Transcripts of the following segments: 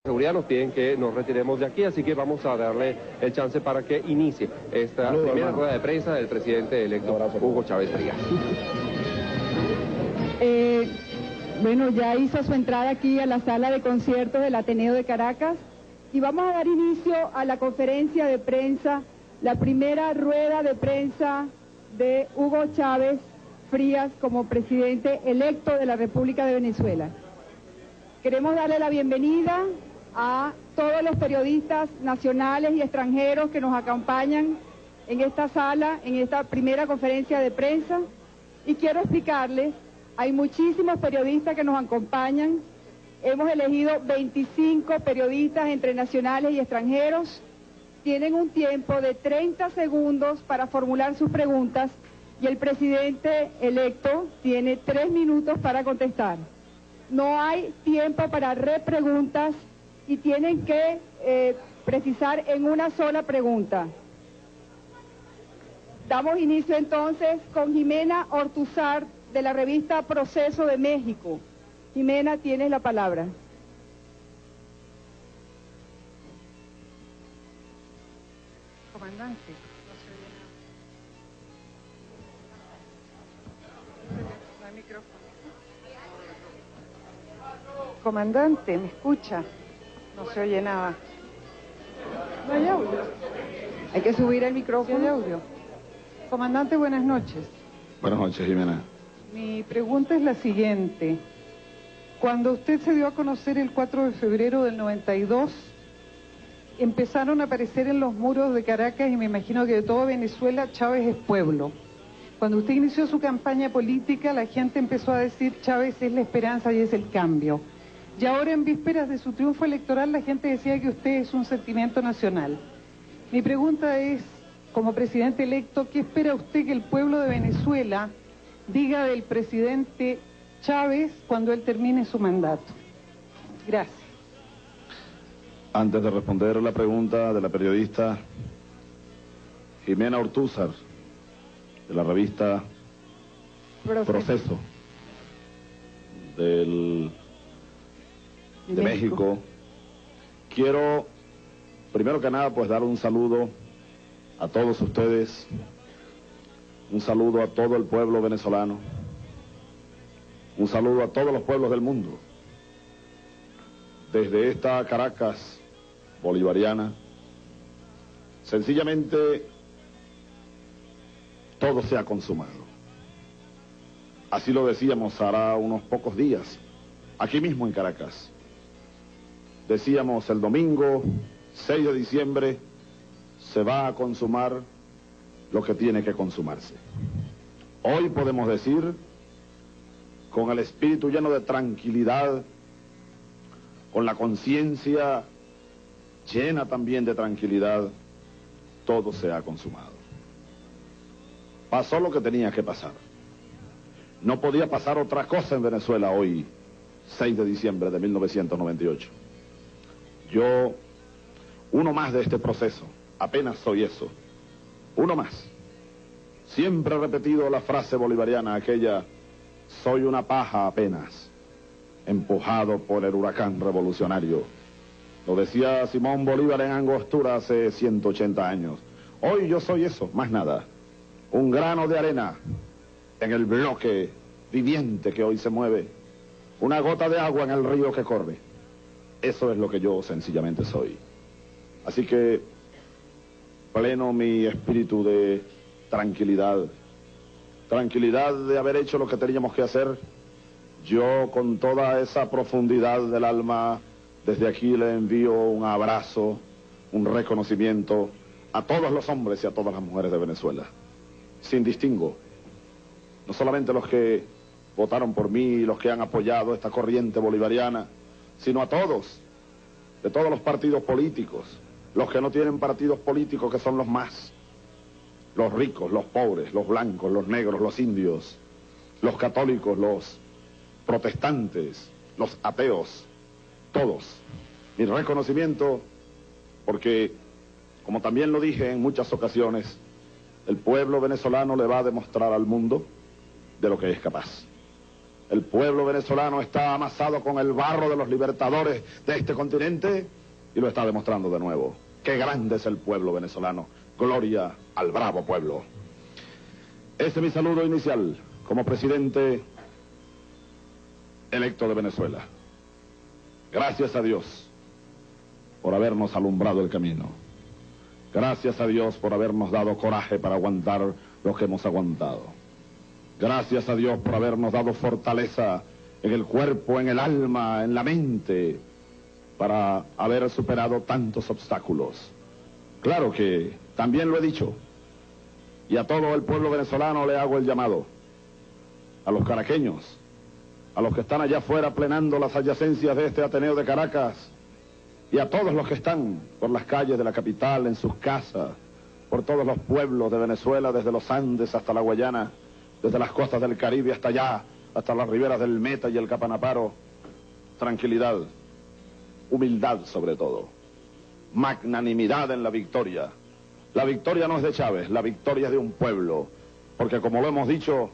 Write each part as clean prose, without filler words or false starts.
Seguridad nos piden que nos retiremos de aquí, así que vamos a darle el chance para que inicie esta primera rueda de prensa del presidente electo Hugo Chávez Frías. Bueno, ya hizo su entrada aquí a la sala de conciertos del Ateneo de Caracas y vamos a dar inicio a la conferencia de prensa, la primera rueda de prensa de Hugo Chávez Frías como presidente electo de la República de Venezuela. Queremos darle la bienvenida a todos los periodistas nacionales y extranjeros que nos acompañan en esta sala, en esta primera conferencia de prensa. Y quiero explicarles, hay muchísimos periodistas que nos acompañan. Hemos elegido 25 periodistas entre nacionales y extranjeros. Tienen un tiempo de 30 segundos para formular sus preguntas y el presidente electo tiene 3 minutos para contestar. No hay tiempo para repreguntas y tienen que precisar en una sola pregunta. Damos inicio entonces con Jimena Ortúzar de la revista Proceso de México. Jimena, tienes la palabra. Comandante, no hay micrófono. Comandante, ¿me escucha? No se oye nada. No hay audio. Hay que subir el micrófono. ¿Sí hay audio? Comandante, buenas noches. Buenas noches, Jimena. Mi pregunta es la siguiente. Cuando usted se dio a conocer el 4 de febrero del 92, empezaron a aparecer en los muros de Caracas y me imagino que de toda Venezuela, Chávez es pueblo. Cuando usted inició su campaña política, la gente empezó a decir Chávez es la esperanza y es el cambio. Y ahora, en vísperas de su triunfo electoral, la gente decía que usted es un sentimiento nacional. Mi pregunta es, como presidente electo, ¿qué espera usted que el pueblo de Venezuela diga del presidente Chávez cuando él termine su mandato? Gracias. Antes de responder la pregunta de la periodista Jimena Ortúzar, de la revista Proceso de México, quiero primero que nada pues dar un saludo a todos ustedes, un saludo a todo el pueblo venezolano, un saludo a todos los pueblos del mundo. Desde esta Caracas bolivariana, sencillamente todo se ha consumado. Así lo decíamos hará unos pocos días, aquí mismo en Caracas. Decíamos el domingo 6 de diciembre se va a consumar lo que tiene que consumarse. Hoy podemos decir, con el espíritu lleno de tranquilidad, con la conciencia llena también de tranquilidad, todo se ha consumado. Pasó lo que tenía que pasar. No podía pasar otra cosa en Venezuela hoy, 6 de diciembre de 1998. Yo, uno más de este proceso, apenas soy eso, uno más. Siempre he repetido la frase bolivariana, aquella, soy una paja apenas, empujado por el huracán revolucionario. Lo decía Simón Bolívar en Angostura hace 180 años. Hoy yo soy eso, más nada. Un grano de arena en el bloque viviente que hoy se mueve. Una gota de agua en el río que corre. Eso es lo que yo sencillamente soy. Así que, pleno mi espíritu de tranquilidad. Tranquilidad de haber hecho lo que teníamos que hacer. Yo, con toda esa profundidad del alma, desde aquí le envío un abrazo, un reconocimiento a todos los hombres y a todas las mujeres de Venezuela, sin distingo. No solamente los que votaron por mí, los que han apoyado esta corriente bolivariana, sino a todos, de todos los partidos políticos, los que no tienen partidos políticos, que son los más, los ricos, los pobres, los blancos, los negros, los indios, los católicos, los protestantes, los ateos, todos. Mi reconocimiento, porque, como también lo dije en muchas ocasiones, el pueblo venezolano le va a demostrar al mundo de lo que es capaz. El pueblo venezolano está amasado con el barro de los libertadores de este continente y lo está demostrando de nuevo. ¡Qué grande es el pueblo venezolano! ¡Gloria al bravo pueblo! Este es mi saludo inicial como presidente electo de Venezuela. Gracias a Dios por habernos alumbrado el camino. Gracias a Dios por habernos dado coraje para aguantar lo que hemos aguantado. Gracias a Dios por habernos dado fortaleza en el cuerpo, en el alma, en la mente, para haber superado tantos obstáculos. Claro que también lo he dicho, y a todo el pueblo venezolano le hago el llamado, a los caraqueños, a los que están allá afuera plenando las adyacencias de este Ateneo de Caracas, y a todos los que están por las calles de la capital, en sus casas, por todos los pueblos de Venezuela, desde los Andes hasta la Guayana, desde las costas del Caribe hasta allá, hasta las riberas del Meta y el Capanaparo. Tranquilidad, humildad sobre todo, magnanimidad en la victoria. La victoria no es de Chávez, la victoria es de un pueblo, porque como lo hemos dicho,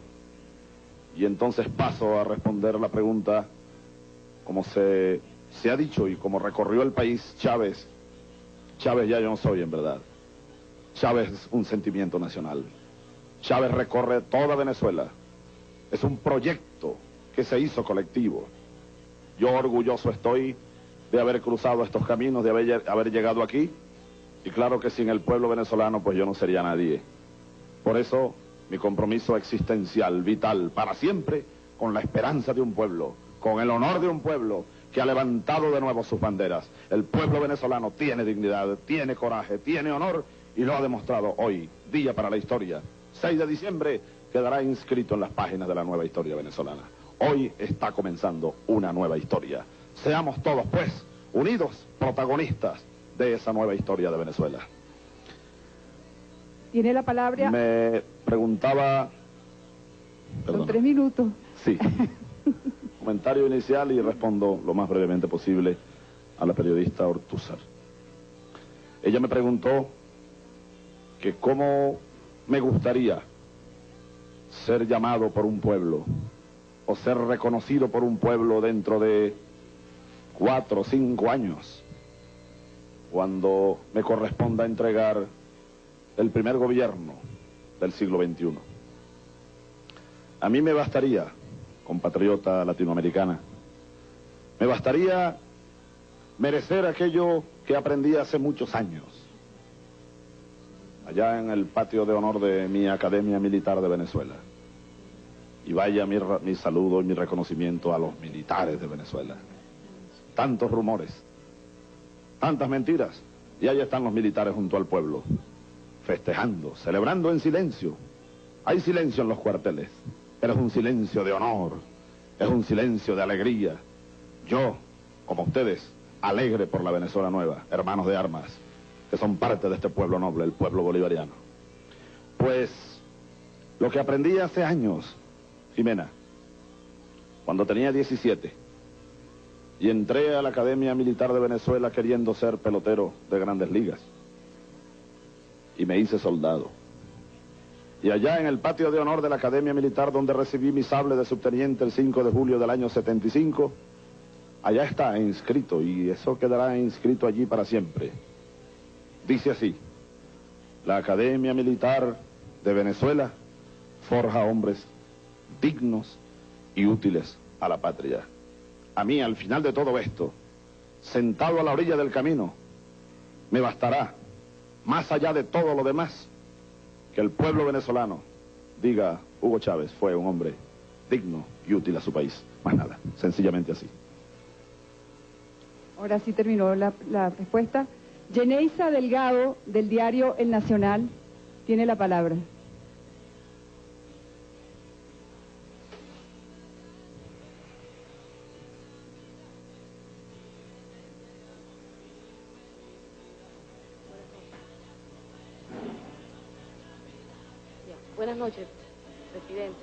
y entonces paso a responder la pregunta, como se ha dicho y como recorrió el país Chávez ya yo no soy en verdad. Chávez es un sentimiento nacional. Chávez recorre toda Venezuela. Es un proyecto que se hizo colectivo. Yo orgulloso estoy de haber cruzado estos caminos, de haber llegado aquí. Y claro que sin el pueblo venezolano, pues yo no sería nadie. Por eso, mi compromiso existencial, vital, para siempre, con la esperanza de un pueblo, con el honor de un pueblo que ha levantado de nuevo sus banderas. El pueblo venezolano tiene dignidad, tiene coraje, tiene honor, y lo ha demostrado hoy, día para la historia. 6 de diciembre quedará inscrito en las páginas de la nueva historia venezolana. Hoy está comenzando una nueva historia. Seamos todos, pues, unidos, protagonistas de esa nueva historia de Venezuela. Tiene la palabra. Me preguntaba... Son 3 minutos. Sí. Comentario inicial y respondo lo más brevemente posible a la periodista Ortúzar. Ella me preguntó que cómo me gustaría ser llamado por un pueblo o ser reconocido por un pueblo dentro de 4 o 5 años, cuando me corresponda entregar el primer gobierno del siglo XXI. A mí me bastaría, compatriota latinoamericana, me bastaría merecer aquello que aprendí hace muchos años, allá en el patio de honor de mi Academia Militar de Venezuela. Y vaya mi saludo y mi reconocimiento a los militares de Venezuela. Tantos rumores, tantas mentiras, y ahí están los militares junto al pueblo, festejando, celebrando en silencio. Hay silencio en los cuarteles, pero es un silencio de honor, es un silencio de alegría. Yo, como ustedes, alegre por la Venezuela nueva, hermanos de armas, que son parte de este pueblo noble, el pueblo bolivariano. Pues, lo que aprendí hace años, Jimena, cuando tenía 17, y entré a la Academia Militar de Venezuela queriendo ser pelotero de Grandes Ligas, y me hice soldado. Y allá en el patio de honor de la Academia Militar, donde recibí mi sable de subteniente el 5 de julio del año 75, allá está inscrito, y eso quedará inscrito allí para siempre. Dice así: la Academia Militar de Venezuela forja hombres dignos y útiles a la patria. A mí, al final de todo esto, sentado a la orilla del camino, me bastará, más allá de todo lo demás, que el pueblo venezolano diga: Hugo Chávez fue un hombre digno y útil a su país. Más nada, sencillamente así. Ahora sí terminó la respuesta. Yeneisa Delgado, del diario El Nacional, tiene la palabra. Buenas noches, presidente.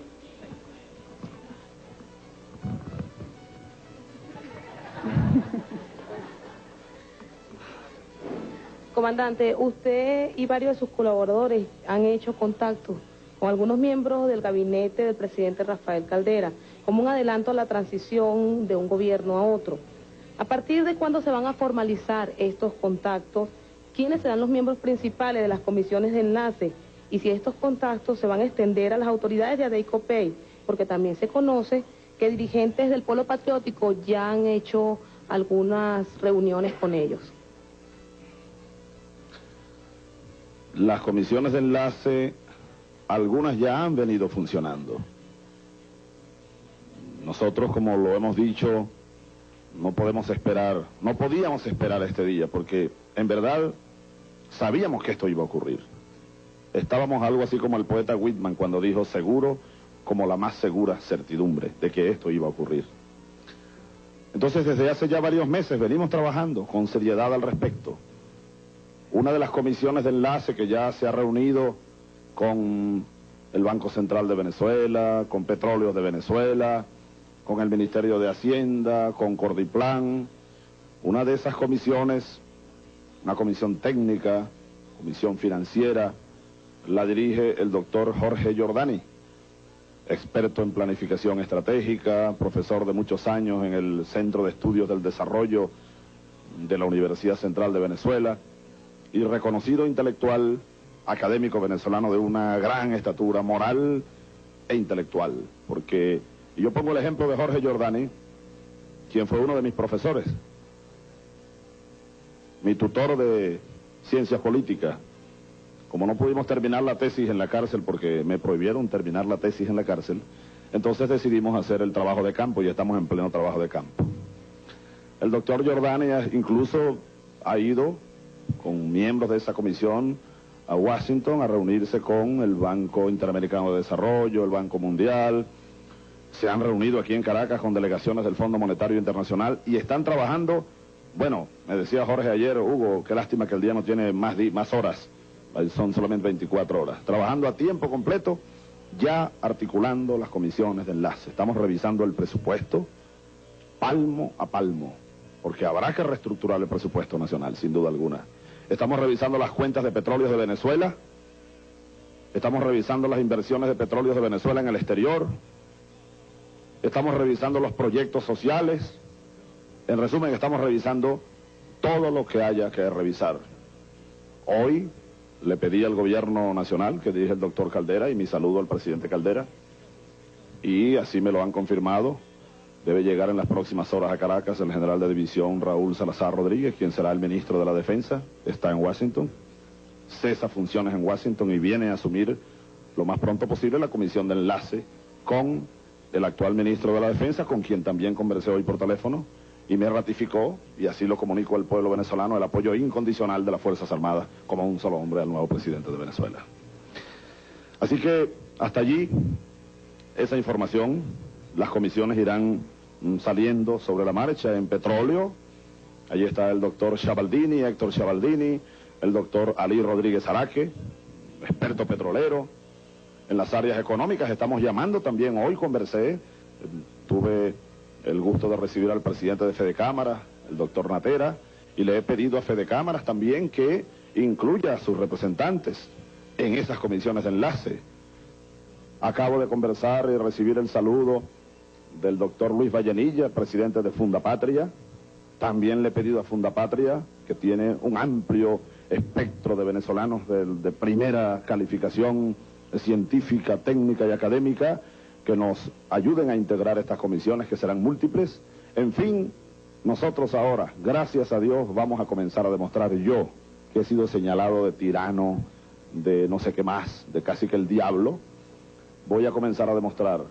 Comandante, usted y varios de sus colaboradores han hecho contacto con algunos miembros del gabinete del presidente Rafael Caldera como un adelanto a la transición de un gobierno a otro. ¿A partir de cuándo se van a formalizar estos contactos? ¿Quiénes serán los miembros principales de las comisiones de enlace? Y si estos contactos se van a extender a las autoridades de ADEICOPEI, porque también se conoce que dirigentes del Polo Patriótico ya han hecho algunas reuniones con ellos. Las comisiones de enlace, algunas ya han venido funcionando. Nosotros, como lo hemos dicho, no podíamos esperar este día, porque en verdad sabíamos que esto iba a ocurrir. Estábamos algo así como el poeta Whitman cuando dijo, seguro como la más segura certidumbre de que esto iba a ocurrir. Entonces, desde hace ya varios meses venimos trabajando con seriedad al respecto. Una de las comisiones de enlace que ya se ha reunido con el Banco Central de Venezuela, con Petróleos de Venezuela, con el Ministerio de Hacienda, con Cordiplan. Una de esas comisiones, una comisión técnica, comisión financiera, la dirige el doctor Jorge Giordani, experto en planificación estratégica, profesor de muchos años en el Centro de Estudios del Desarrollo de la Universidad Central de Venezuela y reconocido intelectual académico venezolano de una gran estatura moral e intelectual. Porque yo pongo el ejemplo de Jorge Giordani, quien fue uno de mis profesores, mi tutor de ciencias políticas. Como no pudimos terminar la tesis en la cárcel porque me prohibieron terminar la tesis en la cárcel, entonces decidimos hacer el trabajo de campo y estamos en pleno trabajo de campo. El doctor Giordani incluso ha ido con miembros de esa comisión a Washington a reunirse con el Banco Interamericano de Desarrollo, el Banco Mundial. Se han reunido aquí en Caracas con delegaciones del Fondo Monetario Internacional y están trabajando. Bueno, me decía Jorge ayer, Hugo, qué lástima que el día no tiene más horas, son solamente 24 horas, trabajando a tiempo completo, ya articulando las comisiones de enlace. Estamos revisando el presupuesto palmo a palmo, porque habrá que reestructurar el presupuesto nacional, sin duda alguna. Estamos revisando las cuentas de Petróleos de Venezuela, estamos revisando las inversiones de Petróleos de Venezuela en el exterior, estamos revisando los proyectos sociales. En resumen, estamos revisando todo lo que haya que revisar. Hoy le pedí al gobierno nacional, que dirige el doctor Caldera, y mi saludo al presidente Caldera, y así me lo han confirmado. Debe llegar en las próximas horas a Caracas el general de división Raúl Salazar Rodríguez, quien será el ministro de la Defensa. Está en Washington, cesa funciones en Washington y viene a asumir lo más pronto posible la comisión de enlace con el actual ministro de la Defensa, con quien también conversé hoy por teléfono, y me ratificó, y así lo comunico al pueblo venezolano, el apoyo incondicional de las Fuerzas Armadas como un solo hombre al nuevo presidente de Venezuela. Así que hasta allí esa información. Las comisiones irán saliendo sobre la marcha. En petróleo, allí está el doctor Chavaldini, Héctor Chavaldini, el doctor Ali Rodríguez Araque, experto petrolero. En las áreas económicas estamos llamando también, hoy conversé, tuve el gusto de recibir al presidente de Fedecámaras, el doctor Natera, y le he pedido a Fedecámaras también que incluya a sus representantes en esas comisiones de enlace. Acabo de conversar y recibir el saludo del doctor Luis Vallenilla, presidente de Fundapatria. También le he pedido a Fundapatria, que tiene un amplio espectro de venezolanos de primera calificación científica, técnica y académica, que nos ayuden a integrar estas comisiones, que serán múltiples. En fin, nosotros ahora, gracias a Dios, vamos a comenzar a demostrar, yo, que he sido señalado de tirano, de no sé qué más, de casi que el diablo, voy a comenzar a demostrar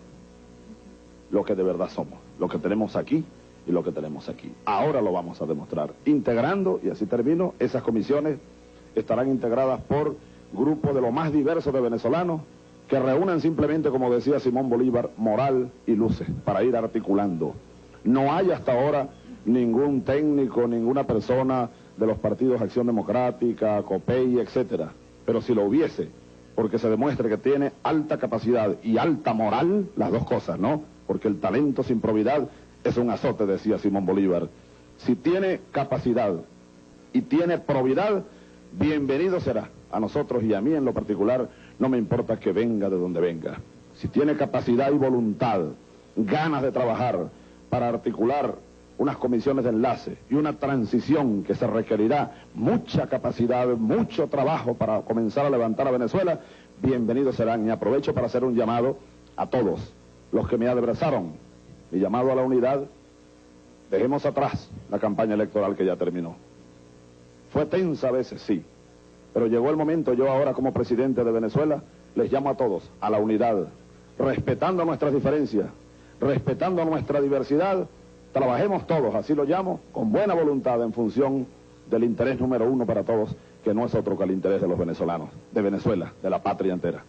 lo que de verdad somos, lo que tenemos aquí y lo que tenemos aquí. Ahora lo vamos a demostrar, integrando, y así termino, esas comisiones estarán integradas por grupos de lo más diversos de venezolanos, que reúnan simplemente, como decía Simón Bolívar, moral y luces, para ir articulando. No hay hasta ahora ningún técnico, ninguna persona de los partidos Acción Democrática, COPEI, etcétera, pero si lo hubiese, porque se demuestre que tiene alta capacidad y alta moral, las dos cosas, ¿no? Porque el talento sin probidad es un azote, decía Simón Bolívar. Si tiene capacidad y tiene probidad, bienvenido será. A nosotros y a mí en lo particular, no me importa que venga de donde venga. Si tiene capacidad y voluntad ganas de trabajar para articular unas comisiones de enlace y una transición que se requerirá mucha capacidad, mucho trabajo para comenzar a levantar a Venezuela, bienvenidos serán. Y aprovecho para hacer un llamado a todos los que me adversaron, mi llamado a la unidad. Dejemos atrás la campaña electoral que ya terminó. Fue tensa a veces, sí, pero llegó el momento. Yo ahora, como presidente de Venezuela, les llamo a todos a la unidad, respetando nuestras diferencias, respetando nuestra diversidad. Trabajemos todos, así lo llamo, con buena voluntad en función del interés número uno para todos, que no es otro que el interés de los venezolanos, de Venezuela, de la patria entera.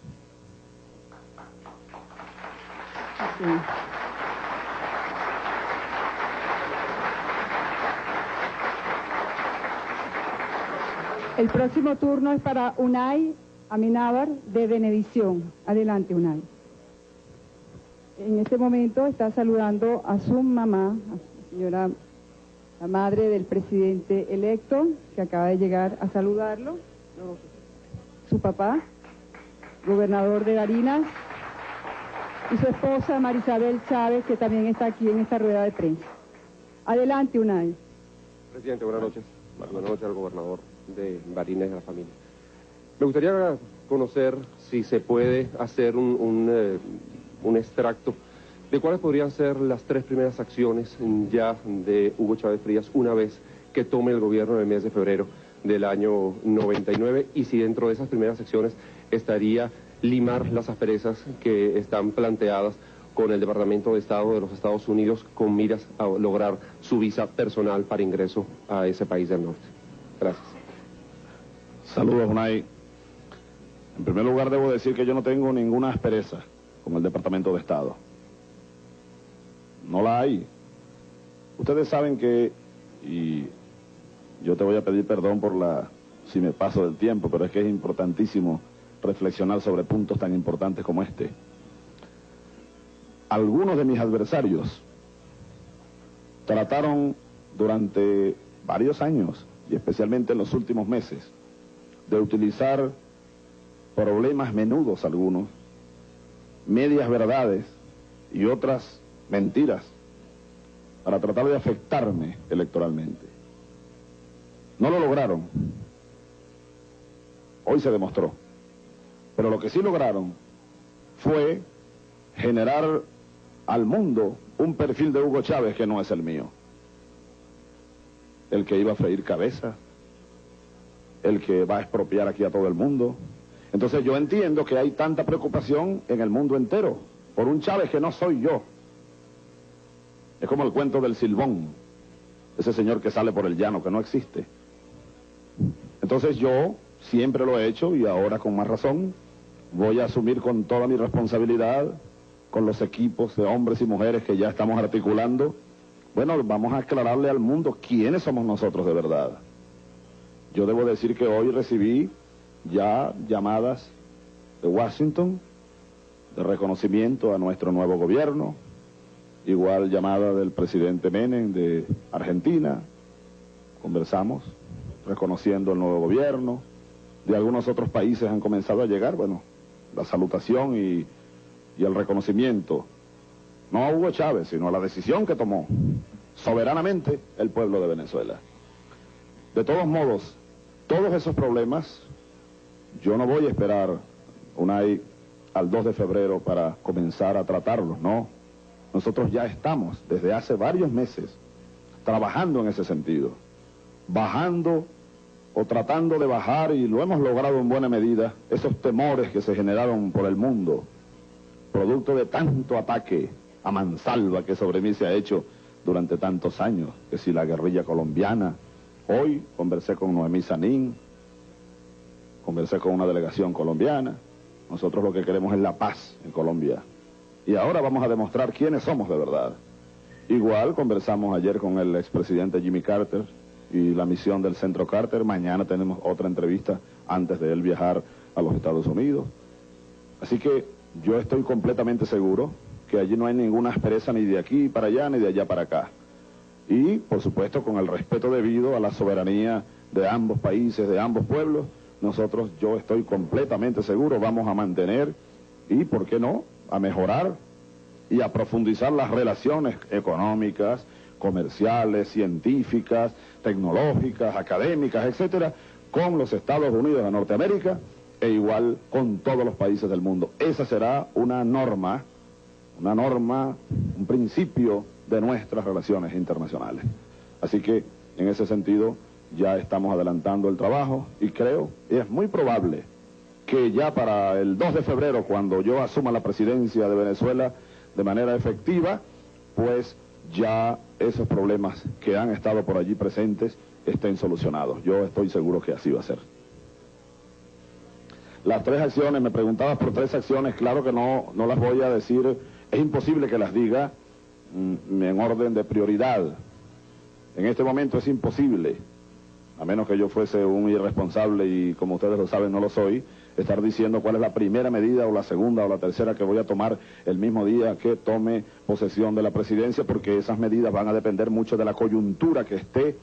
Sí. El próximo turno es para Unai Amenábar de Venevisión. Adelante, Unai. En este momento está saludando a su mamá, a la señora, la madre del presidente electo, que acaba de llegar a saludarlo, su papá, gobernador de Barinas, y su esposa Marisabel Chávez, que también está aquí en esta rueda de prensa. Adelante, Unai. Presidente, buenas noches. Buenas noches al gobernador de Barinas y a la familia. Me gustaría conocer si se puede hacer un extracto de cuáles podrían ser las 3 primeras acciones ya de Hugo Chávez Frías una vez que tome el gobierno en el mes de febrero del año 99, y si dentro de esas primeras acciones estaría limar las asperezas que están planteadas con el Departamento de Estado de los Estados Unidos con miras a lograr su visa personal para ingreso a ese país del norte. Gracias. Saludos, Unai. En primer lugar, debo decir que yo no tengo ninguna aspereza con el Departamento de Estado. No la hay. Ustedes saben que, y yo te voy a pedir perdón si me paso del tiempo, pero es que es importantísimo reflexionar sobre puntos tan importantes como este. Algunos de mis adversarios trataron durante varios años, y especialmente en los últimos meses, de utilizar problemas menudos algunos, medias verdades y otras mentiras para tratar de afectarme electoralmente. No lo lograron. Hoy se demostró. Pero lo que sí lograron fue generar al mundo un perfil de Hugo Chávez que no es el mío. El que iba a freír cabeza, el que va a expropiar aquí a todo el mundo. Entonces yo entiendo que hay tanta preocupación en el mundo entero por un Chávez que no soy yo. Es como el cuento del Silbón, ese señor que sale por el llano, que no existe. Entonces yo siempre lo he hecho, y ahora con más razón voy a asumir con toda mi responsabilidad, con los equipos de hombres y mujeres que ya estamos articulando. Bueno, vamos a aclararle al mundo quiénes somos nosotros de verdad. Yo debo decir que hoy recibí ya llamadas de Washington de reconocimiento a nuestro nuevo gobierno, igual llamada del presidente Menem de Argentina. Conversamos reconociendo el nuevo gobierno. De algunos otros países han comenzado a llegar, bueno, la salutación y el reconocimiento, no a Hugo Chávez, sino a la decisión que tomó soberanamente el pueblo de Venezuela. De todos modos, todos esos problemas, yo no voy a esperar al 2 de febrero para comenzar a tratarlos, no. Nosotros ya estamos, desde hace varios meses, trabajando en ese sentido, bajando o tratando de bajar, y lo hemos logrado en buena medida, esos temores que se generaron por el mundo, producto de tanto ataque a mansalva que sobre mí se ha hecho durante tantos años, que si la guerrilla colombiana. Hoy conversé con Noemí Sanín, conversé con una delegación colombiana. Nosotros lo que queremos es la paz en Colombia, y ahora vamos a demostrar quiénes somos de verdad. Igual conversamos ayer con el expresidente Jimmy Carter y la misión del Centro Carter. Mañana tenemos otra entrevista antes de él viajar a los Estados Unidos. Así que yo estoy completamente seguro que allí no hay ninguna aspereza ni de aquí para allá ni de allá para acá. Y, por supuesto, con el respeto debido a la soberanía de ambos países, de ambos pueblos, nosotros, yo estoy completamente seguro, vamos a mantener y, ¿por qué no?, a mejorar y a profundizar las relaciones económicas, comerciales, científicas, tecnológicas, académicas, etcétera, con los Estados Unidos de Norteamérica e igual con todos los países del mundo. Esa será una norma, un principio de nuestras relaciones internacionales. Así que, en ese sentido, ya estamos adelantando el trabajo y creo, es muy probable que ya para el 2 de febrero, cuando yo asuma la presidencia de Venezuela de manera efectiva, pues ya esos problemas que han estado por allí presentes estén solucionados. Yo estoy seguro que así va a ser. Las 3 acciones, me preguntabas por 3 acciones, claro que no las voy a decir, es imposible que las diga en orden de prioridad. En este momento es imposible, a menos que yo fuese un irresponsable y, como ustedes lo saben, no lo soy, estar diciendo cuál es la primera medida o la segunda o la tercera que voy a tomar el mismo día que tome posesión de la presidencia, porque esas medidas van a depender mucho de la coyuntura que esté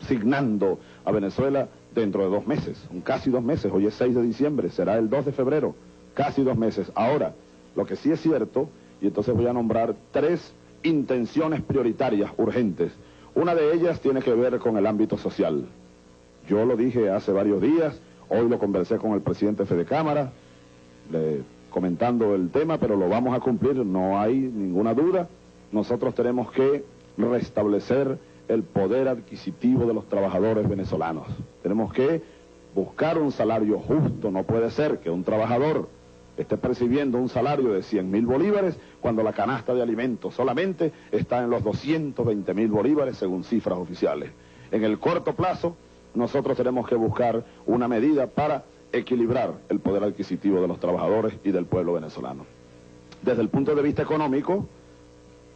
signando a Venezuela dentro de 2 meses, casi 2 meses. Hoy es 6 de diciembre, será el 2 de febrero, casi 2 meses. Ahora, lo que sí es cierto, y entonces voy a nombrar 3 intenciones prioritarias, urgentes. Una de ellas tiene que ver con el ámbito social. Yo lo dije hace varios días, hoy lo conversé con el presidente Fede Cámara, comentando el tema, pero lo vamos a cumplir, no hay ninguna duda. Nosotros tenemos que restablecer el poder adquisitivo de los trabajadores venezolanos. Tenemos que buscar un salario justo. No puede ser que un trabajador esté percibiendo un salario de 100.000 bolívares cuando la canasta de alimentos solamente está en los 220.000 bolívares según cifras oficiales. En el corto plazo, nosotros tenemos que buscar una medida para equilibrar el poder adquisitivo de los trabajadores y del pueblo venezolano. Desde el punto de vista económico,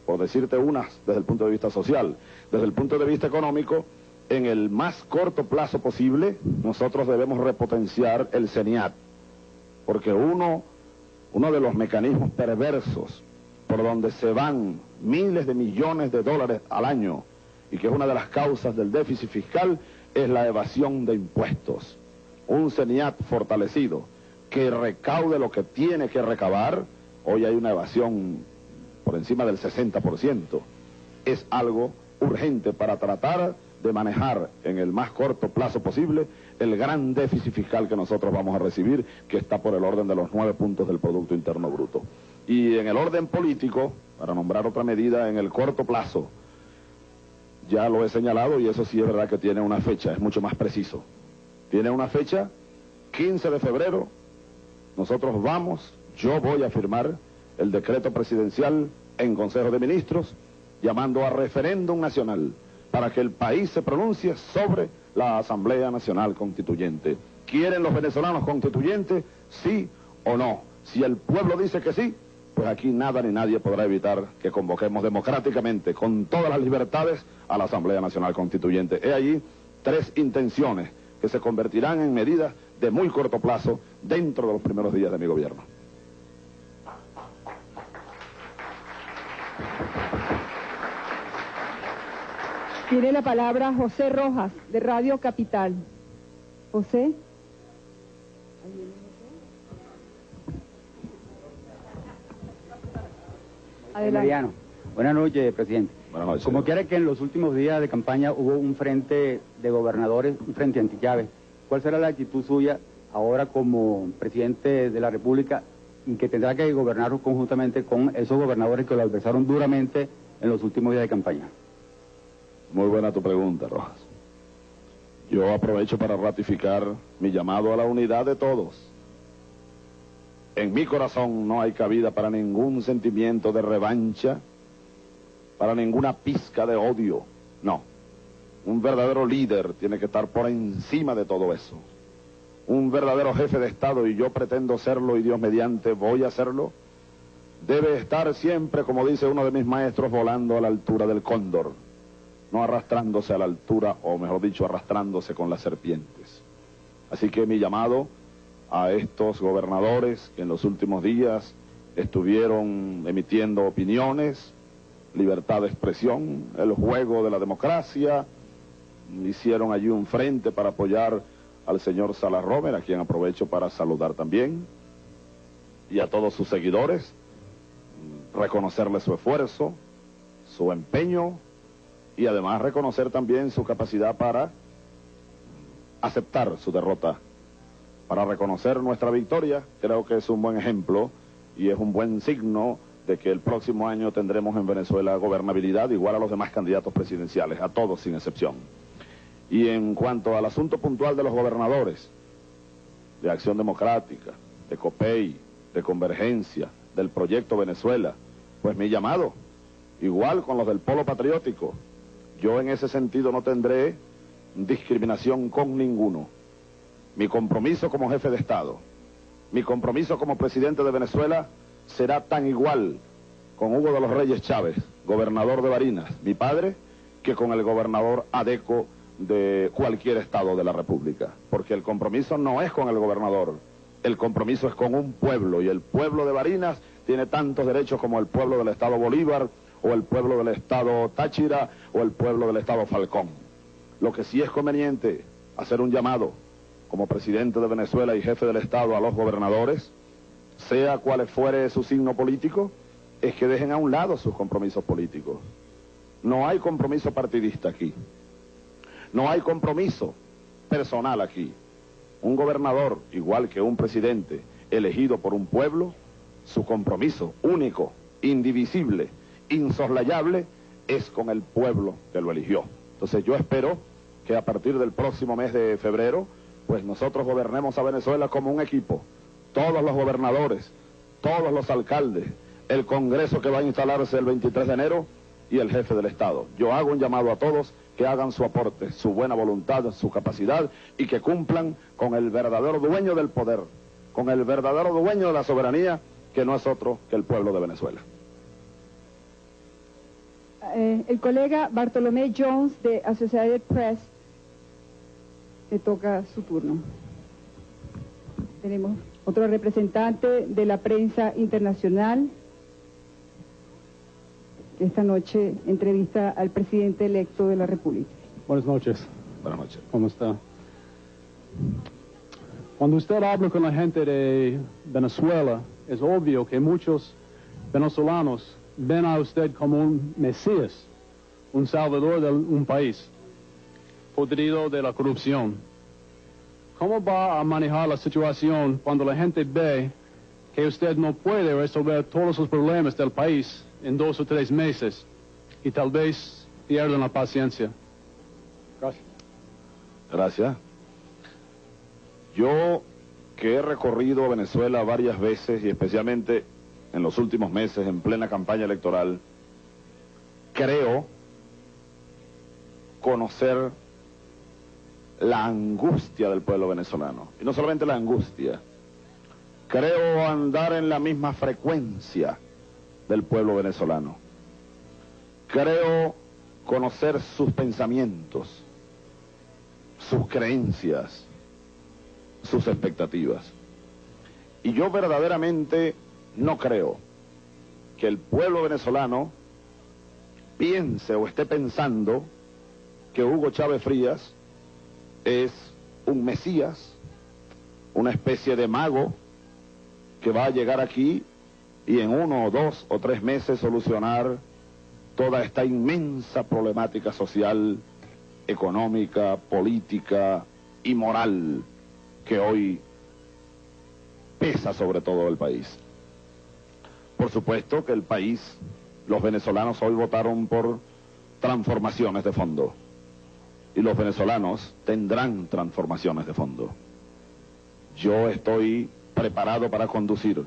por decirte unas, desde el punto de vista social, desde el punto de vista económico, en el más corto plazo posible, nosotros debemos repotenciar el CENIAT, porque uno de los mecanismos perversos por donde se van miles de millones de dólares al año, y que es una de las causas del déficit fiscal, es la evasión de impuestos. Un CENIAT fortalecido, que recaude lo que tiene que recabar, hoy hay una evasión por encima del 60%, es algo urgente para tratar de manejar en el más corto plazo posible el gran déficit fiscal que nosotros vamos a recibir, que está por el orden de los 9 puntos del Producto Interno Bruto. Y en el orden político, para nombrar otra medida en el corto plazo, ya lo he señalado y eso sí es verdad que tiene una fecha, es mucho más preciso. Tiene una fecha, 15 de febrero, yo voy a firmar el decreto presidencial en Consejo de Ministros, llamando a referéndum nacional para que el país se pronuncie sobre la Asamblea Nacional Constituyente. ¿Quieren los venezolanos constituyentes? ¿Sí o no? Si el pueblo dice que sí, pues aquí nada ni nadie podrá evitar que convoquemos democráticamente, con todas las libertades, a la Asamblea Nacional Constituyente. He allí 3 intenciones que se convertirán en medidas de muy corto plazo dentro de los primeros días de mi gobierno. Tiene la palabra José Rojas, de Radio Capital. José. Adelante. Mariano. Buenas noches, presidente. Buenas noches. Como quiera que en los últimos días de campaña hubo un frente de gobernadores, un frente antillaves, ¿cuál será la actitud suya ahora como presidente de la República y que tendrá que gobernar conjuntamente con esos gobernadores que lo adversaron duramente en los últimos días de campaña? Muy buena tu pregunta, Rojas. Yo aprovecho para ratificar mi llamado a la unidad de todos. En mi corazón no hay cabida para ningún sentimiento de revancha, para ninguna pizca de odio. No. Un verdadero líder tiene que estar por encima de todo eso. Un verdadero jefe de Estado, y yo pretendo serlo y Dios mediante voy a serlo, debe estar siempre, como dice uno de mis maestros, volando a la altura del cóndor, no arrastrándose a la altura, o mejor dicho, arrastrándose con las serpientes. Así que mi llamado a estos gobernadores que en los últimos días estuvieron emitiendo opiniones, libertad de expresión, el juego de la democracia, hicieron allí un frente para apoyar al señor Salas Romer, a quien aprovecho para saludar también, y a todos sus seguidores. reconocerle su esfuerzo, su empeño y además reconocer también su capacidad para aceptar su derrota, para reconocer nuestra victoria. Creo que es un buen ejemplo y es un buen signo de que el próximo año tendremos en Venezuela gobernabilidad igual a los demás candidatos presidenciales, a todos sin excepción. Y en cuanto al asunto puntual de los gobernadores, de Acción Democrática, de COPEI, de Convergencia, del Proyecto Venezuela, pues mi llamado, igual con los del Polo Patriótico, yo en ese sentido no tendré discriminación con ninguno. Mi compromiso como jefe de Estado, mi compromiso como presidente de Venezuela será tan igual con Hugo de los Reyes Chávez, gobernador de Barinas, mi padre, que con el gobernador Adeco de cualquier estado de la República. Porque el compromiso no es con el gobernador, el compromiso es con un pueblo, y el pueblo de Barinas tiene tantos derechos como el pueblo del estado Bolívar, o el pueblo del estado Táchira, o el pueblo del estado Falcón. Lo que sí es conveniente hacer un llamado como presidente de Venezuela y jefe del Estado a los gobernadores, sea cual fuere su signo político, es que dejen a un lado sus compromisos políticos. No hay compromiso partidista aquí. No hay compromiso personal aquí. Un gobernador, igual que un presidente elegido por un pueblo, su compromiso único, indivisible, insoslayable, es con el pueblo que lo eligió. Entonces yo espero que a partir del próximo mes de febrero, pues nosotros gobernemos a Venezuela como un equipo. Todos los gobernadores, todos los alcaldes, el Congreso que va a instalarse el 23 de enero y el jefe del Estado. Yo hago un llamado a todos que hagan su aporte, su buena voluntad, su capacidad y que cumplan con el verdadero dueño del poder, con el verdadero dueño de la soberanía, que no es otro que el pueblo de Venezuela. El colega Bartolomé Jones de Associated Press, le toca su turno. Tenemos otro representante de la prensa internacional que esta noche entrevista al presidente electo de la República. Buenas noches. Buenas noches. ¿Cómo está? Cuando usted habla con la gente de Venezuela, es obvio que muchos venezolanos ven a usted como un mesías, un salvador de un país podrido de la corrupción. ¿Cómo va a manejar la situación cuando la gente ve que usted no puede resolver todos los problemas del país en 2 o 3 meses y tal vez pierden la paciencia? Gracias. Gracias. Yo, que he recorrido Venezuela varias veces y especialmente en los últimos meses en plena campaña electoral, creo conocer la angustia del pueblo venezolano. Y no solamente la angustia, creo andar en la misma frecuencia del pueblo venezolano. Creo conocer sus pensamientos, sus creencias, sus expectativas. Y yo verdaderamente no creo que el pueblo venezolano piense o esté pensando que Hugo Chávez Frías es un mesías, una especie de mago que va a llegar aquí y en 1 o 2 o 3 meses solucionar toda esta inmensa problemática social, económica, política y moral que hoy pesa sobre todo el país. Por supuesto que el país, los venezolanos hoy votaron por transformaciones de fondo. Y los venezolanos tendrán transformaciones de fondo. Yo estoy preparado para conducir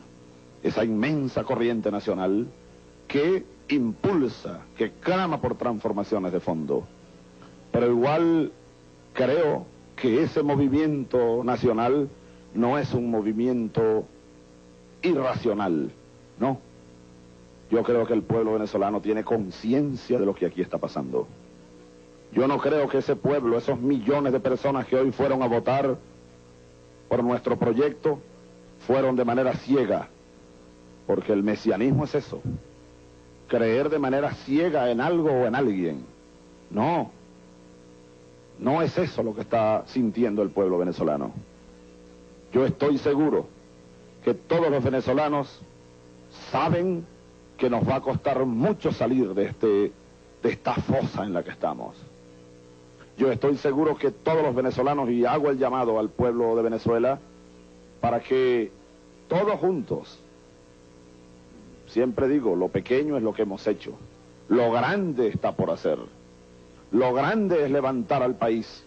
esa inmensa corriente nacional que impulsa, que clama por transformaciones de fondo. Pero igual creo que ese movimiento nacional no es un movimiento irracional, no. Yo creo que el pueblo venezolano tiene conciencia de lo que aquí está pasando. Yo no creo que ese pueblo, esos millones de personas que hoy fueron a votar por nuestro proyecto, fueron de manera ciega, porque el mesianismo es eso, creer de manera ciega en algo o en alguien. No, no es eso lo que está sintiendo el pueblo venezolano. Yo estoy seguro que todos los venezolanos saben que nos va a costar mucho salir de esta fosa en la que estamos. Yo estoy seguro que todos los venezolanos, y hago el llamado al pueblo de Venezuela, para que todos juntos, siempre digo, lo pequeño es lo que hemos hecho, lo grande está por hacer, lo grande es levantar al país,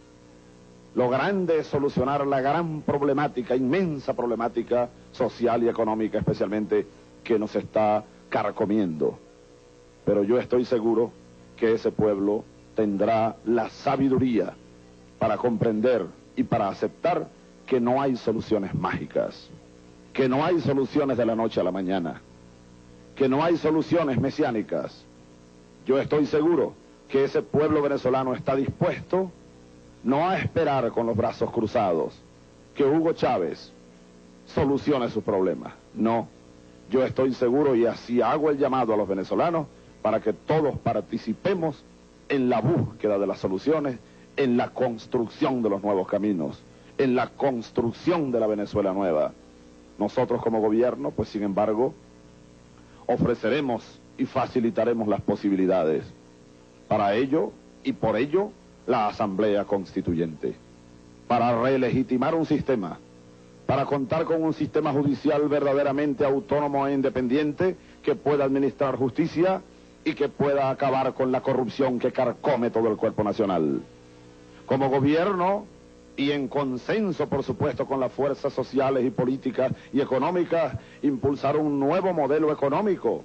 lo grande es solucionar la gran problemática, inmensa problemática social y económica especialmente, que nos está carcomiendo. Pero yo estoy seguro que ese pueblo tendrá la sabiduría para comprender y para aceptar que no hay soluciones mágicas, que no hay soluciones de la noche a la mañana, que no hay soluciones mesiánicas. Yo estoy seguro que ese pueblo venezolano está dispuesto no a esperar con los brazos cruzados que Hugo Chávez solucione sus problemas. No, yo estoy seguro, y así hago el llamado a los venezolanos para que todos participemos en la búsqueda de las soluciones, en la construcción de los nuevos caminos, en la construcción de la Venezuela nueva. Nosotros como gobierno, pues sin embargo, ofreceremos y facilitaremos las posibilidades. Para ello, y por ello, la Asamblea Constituyente. Para relegitimar un sistema, para contar con un sistema judicial verdaderamente autónomo e independiente, que pueda administrar justicia y que pueda acabar con la corrupción que carcome todo el cuerpo nacional. Como gobierno, y en consenso, por supuesto, con las fuerzas sociales y políticas y económicas, impulsar un nuevo modelo económico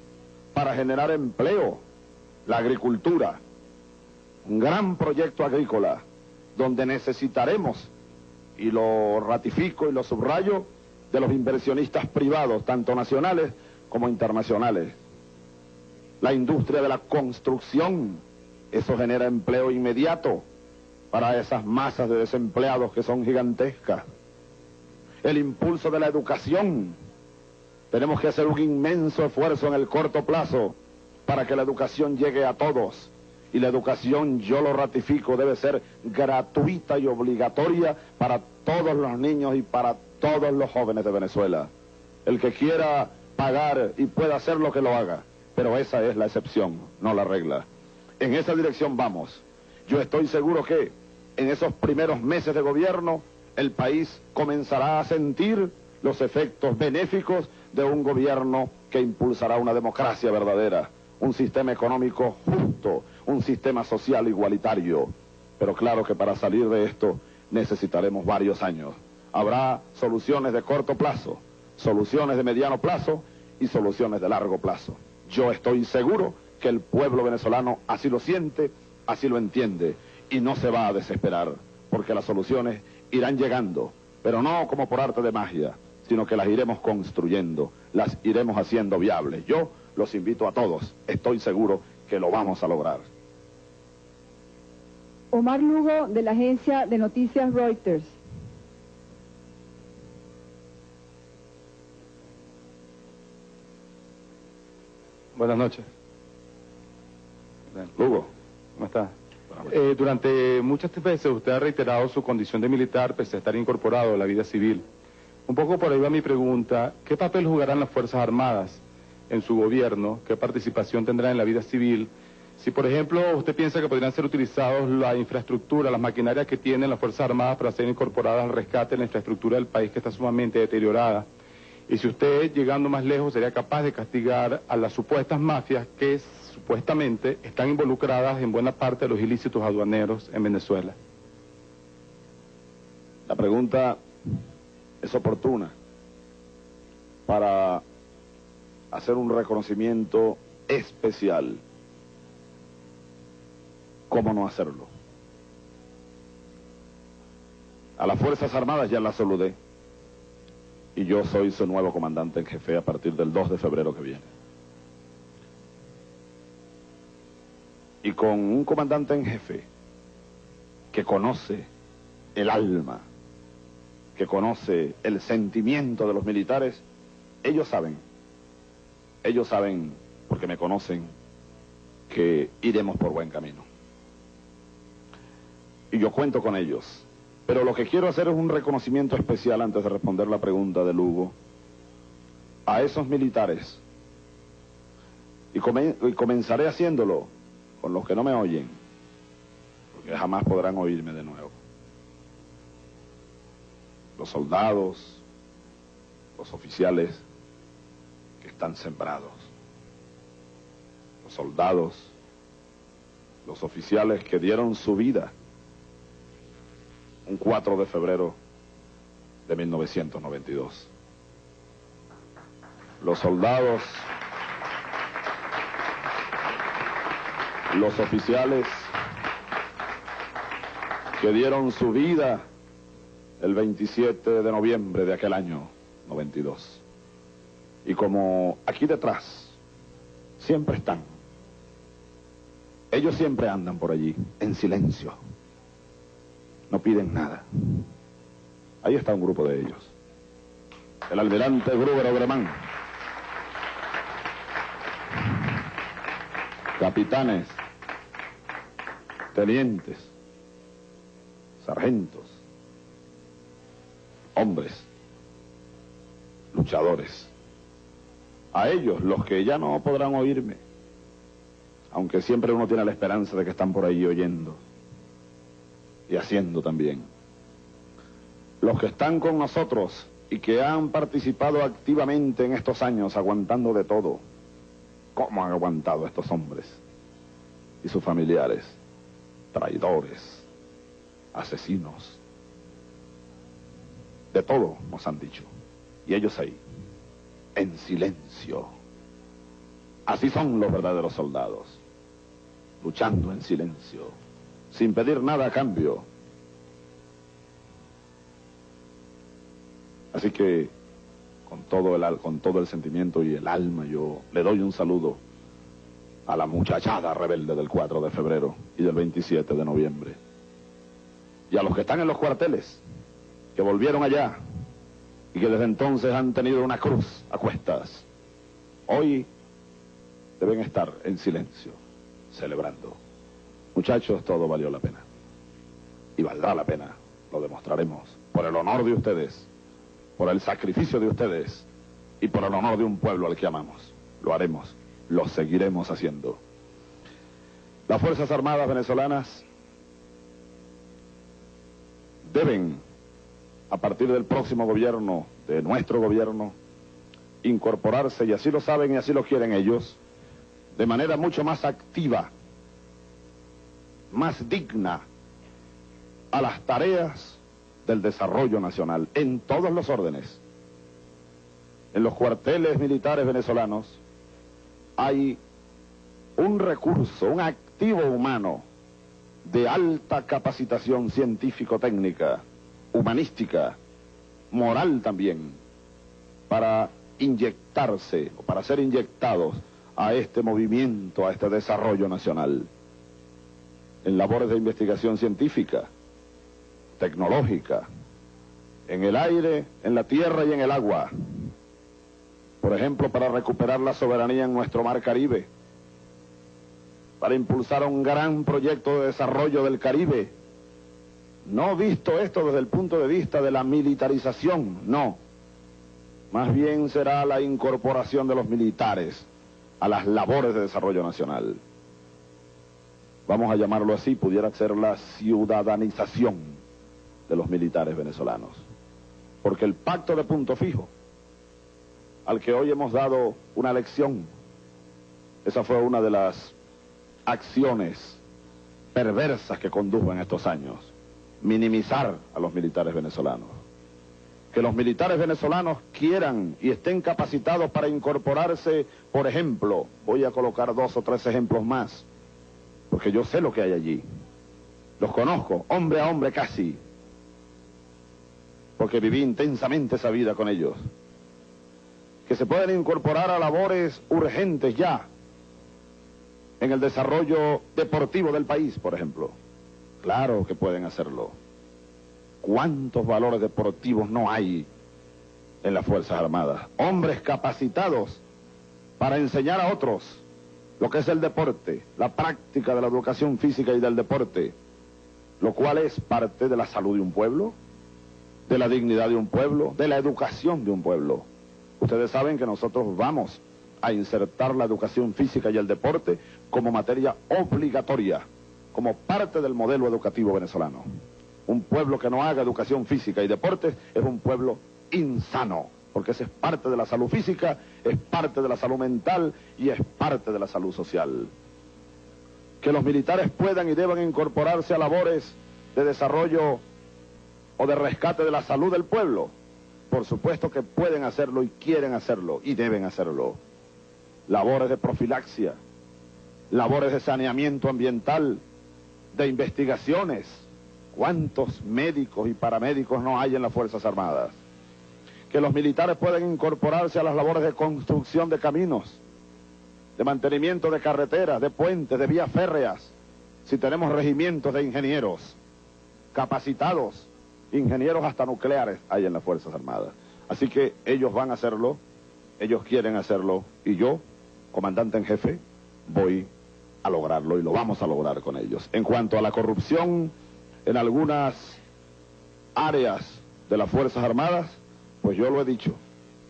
para generar empleo, la agricultura, un gran proyecto agrícola, donde necesitaremos, y lo ratifico y lo subrayo, de los inversionistas privados, tanto nacionales como internacionales. La industria de la construcción, eso genera empleo inmediato para esas masas de desempleados que son gigantescas. El impulso de la educación. Tenemos que hacer un inmenso esfuerzo en el corto plazo para que la educación llegue a todos. Y la educación, yo lo ratifico, debe ser gratuita y obligatoria para todos los niños y para todos los jóvenes de Venezuela. El que quiera pagar y pueda hacerlo, que lo haga. Pero esa es la excepción, no la regla. En esa dirección vamos. Yo estoy seguro que en esos primeros meses de gobierno, el país comenzará a sentir los efectos benéficos de un gobierno que impulsará una democracia verdadera, un sistema económico justo, un sistema social igualitario. Pero claro que para salir de esto necesitaremos varios años. Habrá soluciones de corto plazo, soluciones de mediano plazo y soluciones de largo plazo. Yo estoy seguro que el pueblo venezolano así lo siente, así lo entiende, y no se va a desesperar, porque las soluciones irán llegando, pero no como por arte de magia, sino que las iremos construyendo, las iremos haciendo viables. Yo los invito a todos, estoy seguro que lo vamos a lograr. Omar Lugo, de la agencia de noticias Reuters. Buenas noches. Lugo. ¿Cómo está? Durante muchas veces usted ha reiterado su condición de militar pese a estar incorporado a la vida civil. Un poco por ahí va mi pregunta: ¿qué papel jugarán las Fuerzas Armadas en su gobierno? ¿Qué participación tendrán en la vida civil? Si, por ejemplo, usted piensa que podrían ser utilizados la infraestructura, las maquinarias que tienen las Fuerzas Armadas para ser incorporadas al rescate de la infraestructura del país, que está sumamente deteriorada. Y si usted, llegando más lejos, sería capaz de castigar a las supuestas mafias que supuestamente están involucradas en buena parte de los ilícitos aduaneros en Venezuela. La pregunta es oportuna para hacer un reconocimiento especial. ¿Cómo no hacerlo? A las Fuerzas Armadas ya las saludé, y yo soy su nuevo comandante en jefe a partir del 2 de febrero que viene. Y con un comandante en jefe que conoce el alma, que conoce el sentimiento de los militares, ellos saben, porque me conocen, que iremos por buen camino. Y yo cuento con ellos. Pero lo que quiero hacer es un reconocimiento especial antes de responder la pregunta de Lugo a esos militares y comenzaré haciéndolo con los que no me oyen, porque jamás podrán oírme de nuevo. Los soldados, los oficiales que están sembrados, los soldados, los oficiales que dieron su vida un 4 de febrero de 1992. Los soldados, los oficiales que dieron su vida el 27 de noviembre de aquel año 92. Y como aquí detrás siempre están, ellos siempre andan por allí, en silencio. No piden nada. Ahí está un grupo de ellos. El almirante Gruber Oberman. Capitanes, tenientes, sargentos, hombres, luchadores. A ellos, los que ya no podrán oírme, aunque siempre uno tiene la esperanza de que están por ahí oyendo y haciendo también. Los que están con nosotros y que han participado activamente en estos años aguantando de todo. ¿Cómo han aguantado estos hombres y sus familiares? Traidores, asesinos, de todo nos han dicho. Y ellos ahí, en silencio. Así son los verdaderos soldados, luchando en silencio, sin pedir nada a cambio. Así que con todo el sentimiento y el alma, yo le doy un saludo a la muchachada rebelde del 4 de febrero y del 27 de noviembre. Y a los que están en los cuarteles, que volvieron allá y que desde entonces han tenido una cruz a cuestas, hoy deben estar en silencio, celebrando. Muchachos, todo valió la pena. Y valdrá la pena, lo demostraremos, por el honor de ustedes, por el sacrificio de ustedes y por el honor de un pueblo al que amamos. Lo haremos, lo seguiremos haciendo. Las Fuerzas Armadas venezolanas deben, a partir del próximo gobierno, de nuestro gobierno, incorporarse, y así lo saben y así lo quieren ellos, de manera mucho más activa, más digna, a las tareas del desarrollo nacional, en todos los órdenes. En los cuarteles militares venezolanos hay un recurso, un activo humano de alta capacitación científico-técnica, humanística, moral también, para inyectarse o para ser inyectados a este movimiento, a este desarrollo nacional, en labores de investigación científica, tecnológica, en el aire, en la tierra y en el agua. Por ejemplo, para recuperar la soberanía en nuestro mar Caribe, para impulsar un gran proyecto de desarrollo del Caribe. No visto esto desde el punto de vista de la militarización, no. Más bien será la incorporación de los militares a las labores de desarrollo nacional. Vamos a llamarlo así, pudiera ser la ciudadanización de los militares venezolanos. Porque el pacto de punto fijo, al que hoy hemos dado una lección, esa fue una de las acciones perversas que condujo en estos años, minimizar a los militares venezolanos. Que los militares venezolanos quieran y estén capacitados para incorporarse, por ejemplo, voy a colocar 2 o 3 ejemplos más, porque yo sé lo que hay allí. Los conozco, hombre a hombre casi, porque viví intensamente esa vida con ellos. Que se pueden incorporar a labores urgentes ya, en el desarrollo deportivo del país, por ejemplo. Claro que pueden hacerlo. ¿Cuántos valores deportivos no hay en las Fuerzas Armadas? Hombres capacitados para enseñar a otros lo que es el deporte, la práctica de la educación física y del deporte, lo cual es parte de la salud de un pueblo, de la dignidad de un pueblo, de la educación de un pueblo. Ustedes saben que nosotros vamos a insertar la educación física y el deporte como materia obligatoria, como parte del modelo educativo venezolano. Un pueblo que no haga educación física y deportes es un pueblo insano, porque esa es parte de la salud física, es parte de la salud mental y es parte de la salud social. Que los militares puedan y deban incorporarse a labores de desarrollo o de rescate de la salud del pueblo. Por supuesto que pueden hacerlo y quieren hacerlo y deben hacerlo. Labores de profilaxia, labores de saneamiento ambiental, de investigaciones. ¿Cuántos médicos y paramédicos no hay en las Fuerzas Armadas? Que los militares pueden incorporarse a las labores de construcción de caminos, de mantenimiento de carreteras, de puentes, de vías férreas. Si tenemos regimientos de ingenieros capacitados, ingenieros hasta nucleares hay en las Fuerzas Armadas. Así que ellos van a hacerlo, ellos quieren hacerlo, y yo, comandante en jefe, voy a lograrlo y lo vamos a lograr con ellos. En cuanto a la corrupción en algunas áreas de las Fuerzas Armadas, pues yo lo he dicho.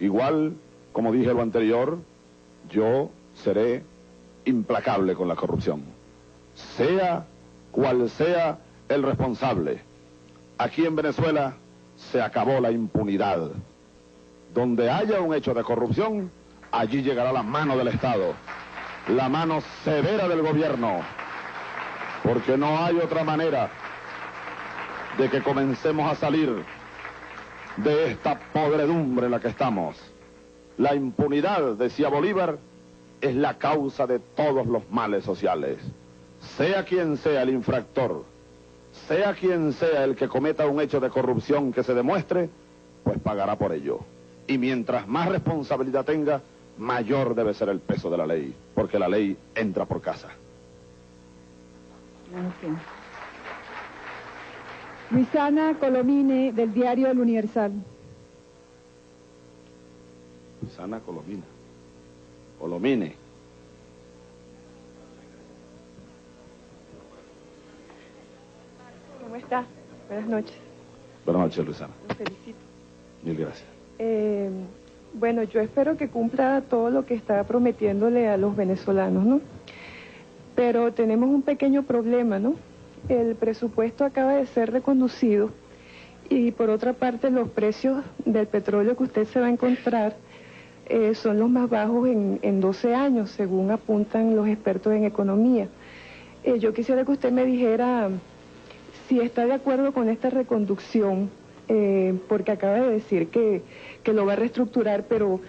Igual, como dije lo anterior, yo seré implacable con la corrupción, sea cual sea el responsable. Aquí en Venezuela se acabó la impunidad. Donde haya un hecho de corrupción, allí llegará la mano del Estado, la mano severa del gobierno, porque no hay otra manera de que comencemos a salir de esta podredumbre en la que estamos. La impunidad, decía Bolívar, es la causa de todos los males sociales. Sea quien sea el infractor, sea quien sea el que cometa un hecho de corrupción que se demuestre, pues pagará por ello. Y mientras más responsabilidad tenga, mayor debe ser el peso de la ley, porque la ley entra por casa. Gracias. Luisana Colomine, del diario El Universal. Luisana Colomine. ¿Cómo está? Buenas noches. Buenas noches, Luisana. Los felicito. Mil gracias. Bueno, yo espero que cumpla todo lo que está prometiéndole a los venezolanos, ¿no? Pero tenemos un pequeño problema, ¿no? El presupuesto acaba de ser reconducido y por otra parte los precios del petróleo que usted se va a encontrar son los más bajos en 12 años, según apuntan los expertos en economía. Yo quisiera que usted me dijera si está de acuerdo con esta reconducción, porque acaba de decir que lo va a reestructurar, pero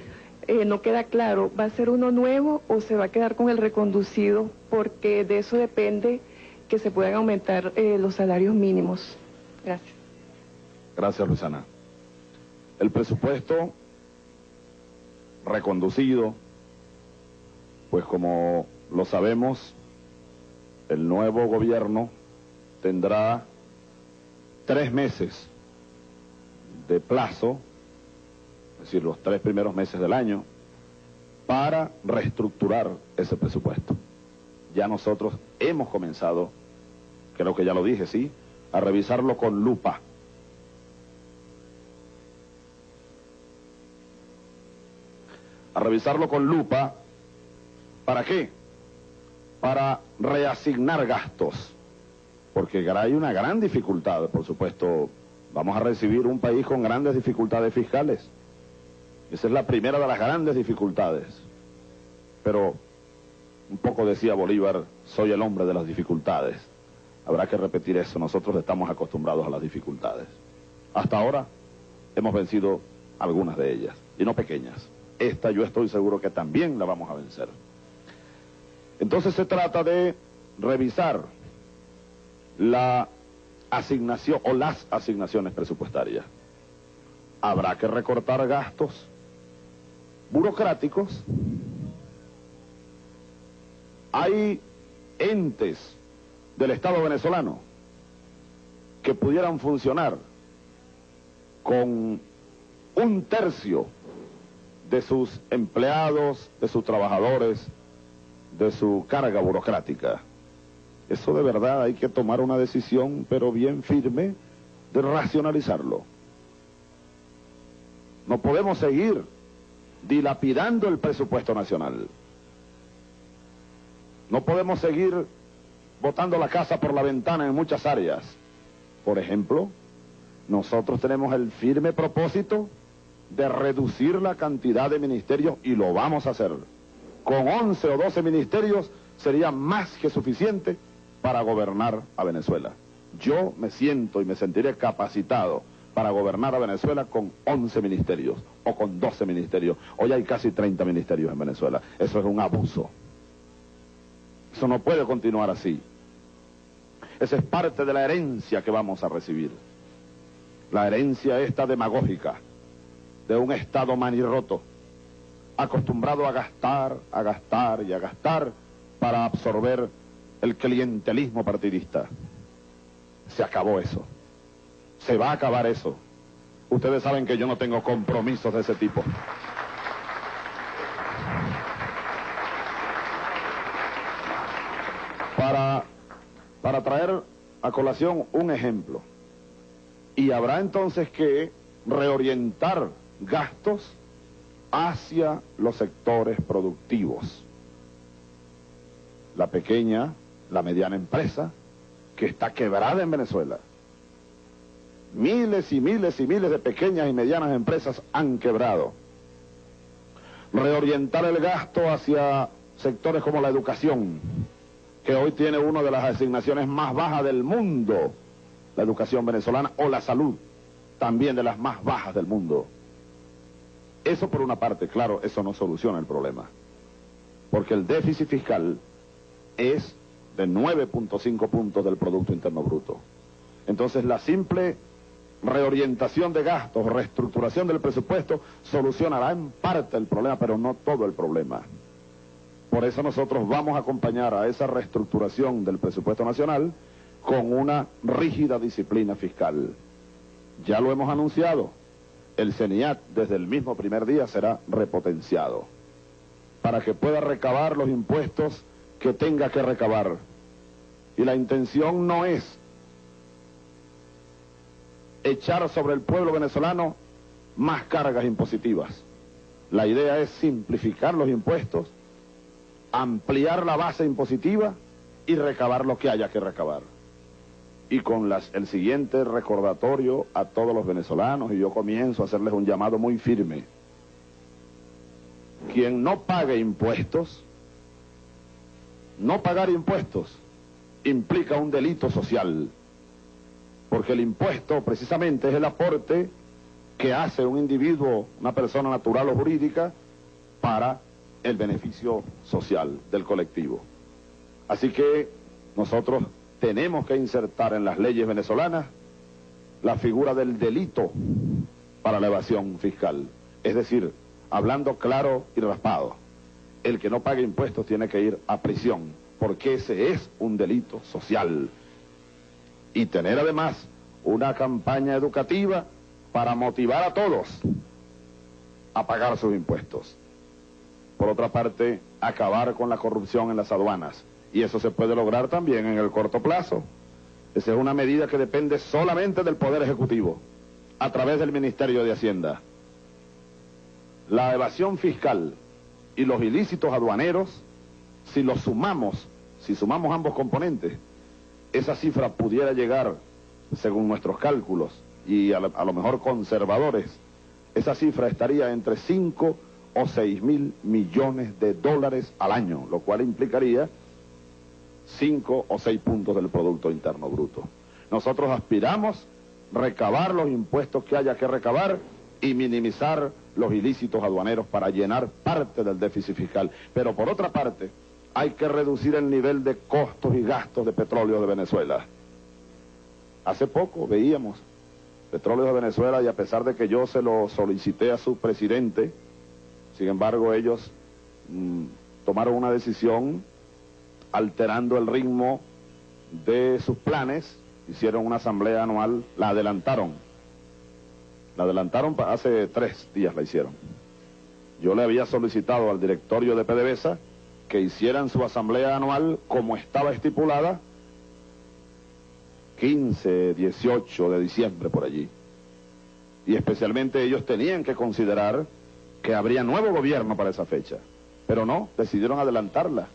no queda claro, ¿va a ser uno nuevo o se va a quedar con el reconducido? Porque de eso depende que se puedan aumentar los salarios mínimos. Gracias. Gracias, Luisana. El presupuesto reconducido, pues como lo sabemos, el nuevo gobierno tendrá 3 meses de plazo, es decir, los 3 primeros meses del año, para reestructurar ese presupuesto. Ya nosotros hemos comenzado, creo que ya lo dije, sí, a revisarlo con lupa. A revisarlo con lupa, ¿para qué? Para reasignar gastos, porque hay una gran dificultad, por supuesto. Vamos a recibir un país con grandes dificultades fiscales. Esa es la primera de las grandes dificultades. Pero, un poco decía Bolívar, soy el hombre de las dificultades. Habrá que repetir eso, nosotros estamos acostumbrados a las dificultades. Hasta ahora hemos vencido algunas de ellas, y no pequeñas. Esta yo estoy seguro que también la vamos a vencer. Entonces se trata de revisar la asignación o las asignaciones presupuestarias. Habrá que recortar gastos burocráticos. Hay entes del Estado venezolano que pudieran funcionar con 1/3 de sus empleados, de sus trabajadores, de su carga burocrática. Eso de verdad hay que tomar una decisión, pero bien firme, de racionalizarlo. No podemos seguir dilapidando el presupuesto nacional. No podemos seguir botando la casa por la ventana en muchas áreas. Por ejemplo, nosotros tenemos el firme propósito de reducir la cantidad de ministerios y lo vamos a hacer. Con 11 o 12 ministerios sería más que suficiente para gobernar a Venezuela. Yo me siento y me sentiré capacitado para gobernar a Venezuela con 11 ministerios o con 12 ministerios. Hoy hay casi 30 ministerios en Venezuela. Eso es un abuso. Eso no puede continuar así. Esa es parte de la herencia que vamos a recibir. La herencia esta demagógica de un Estado manirroto, acostumbrado a gastar y a gastar para absorber el clientelismo partidista. Se acabó eso. Se va a acabar eso. Ustedes saben que yo no tengo compromisos de ese tipo. Para traer a colación un ejemplo. Y habrá entonces que reorientar gastos hacia los sectores productivos. La pequeña, la mediana empresa, que está quebrada en Venezuela. Miles y miles y miles de pequeñas y medianas empresas han quebrado. Reorientar el gasto hacia sectores como la educación, que hoy tiene una de las asignaciones más bajas del mundo, la educación venezolana, o la salud, también de las más bajas del mundo. Eso por una parte, claro, eso no soluciona el problema, porque el déficit fiscal es de 9.5 puntos del Producto Interno Bruto. Entonces la simple reorientación de gastos, reestructuración del presupuesto, solucionará en parte el problema, pero no todo el problema. Por eso nosotros vamos a acompañar a esa reestructuración del presupuesto nacional con una rígida disciplina fiscal. Ya lo hemos anunciado, el CENIAT desde el mismo primer día será repotenciado para que pueda recabar los impuestos que tenga que recabar. Y la intención no es echar sobre el pueblo venezolano más cargas impositivas. La idea es simplificar los impuestos, ampliar la base impositiva y recabar lo que haya que recabar. Y con el siguiente recordatorio a todos los venezolanos, y yo comienzo a hacerles un llamado muy firme. Quien no pague impuestos, no pagar impuestos implica un delito social, porque el impuesto precisamente es el aporte que hace un individuo, una persona natural o jurídica, para el beneficio social del colectivo. Así que nosotros tenemos que insertar en las leyes venezolanas la figura del delito para la evasión fiscal. Es decir, hablando claro y raspado, el que no pague impuestos tiene que ir a prisión, porque ese es un delito social. Y tener además una campaña educativa para motivar a todos a pagar sus impuestos. Por otra parte, acabar con la corrupción en las aduanas. Y eso se puede lograr también en el corto plazo. Esa es una medida que depende solamente del Poder Ejecutivo, a través del Ministerio de Hacienda. La evasión fiscal y los ilícitos aduaneros, si sumamos ambos componentes, esa cifra pudiera llegar, según nuestros cálculos, y a lo mejor conservadores, esa cifra estaría entre 5 o 6 mil millones de dólares al año, lo cual implicaría 5 o 6 puntos del Producto Interno Bruto. Nosotros aspiramos recabar los impuestos que haya que recabar y minimizar los ilícitos aduaneros para llenar parte del déficit fiscal. Pero por otra parte, hay que reducir el nivel de costos y gastos de petróleo de Venezuela. Hace poco veíamos Petróleos de Venezuela, y a pesar de que yo se lo solicité a su presidente, sin embargo ellos tomaron una decisión alterando el ritmo de sus planes, hicieron una asamblea anual, la adelantaron hace 3 días la hicieron. Yo le había solicitado al directorio de PDVSA que hicieran su asamblea anual como estaba estipulada, 15, 18 de diciembre por allí. Y especialmente ellos tenían que considerar que habría nuevo gobierno para esa fecha, pero no, decidieron adelantarla,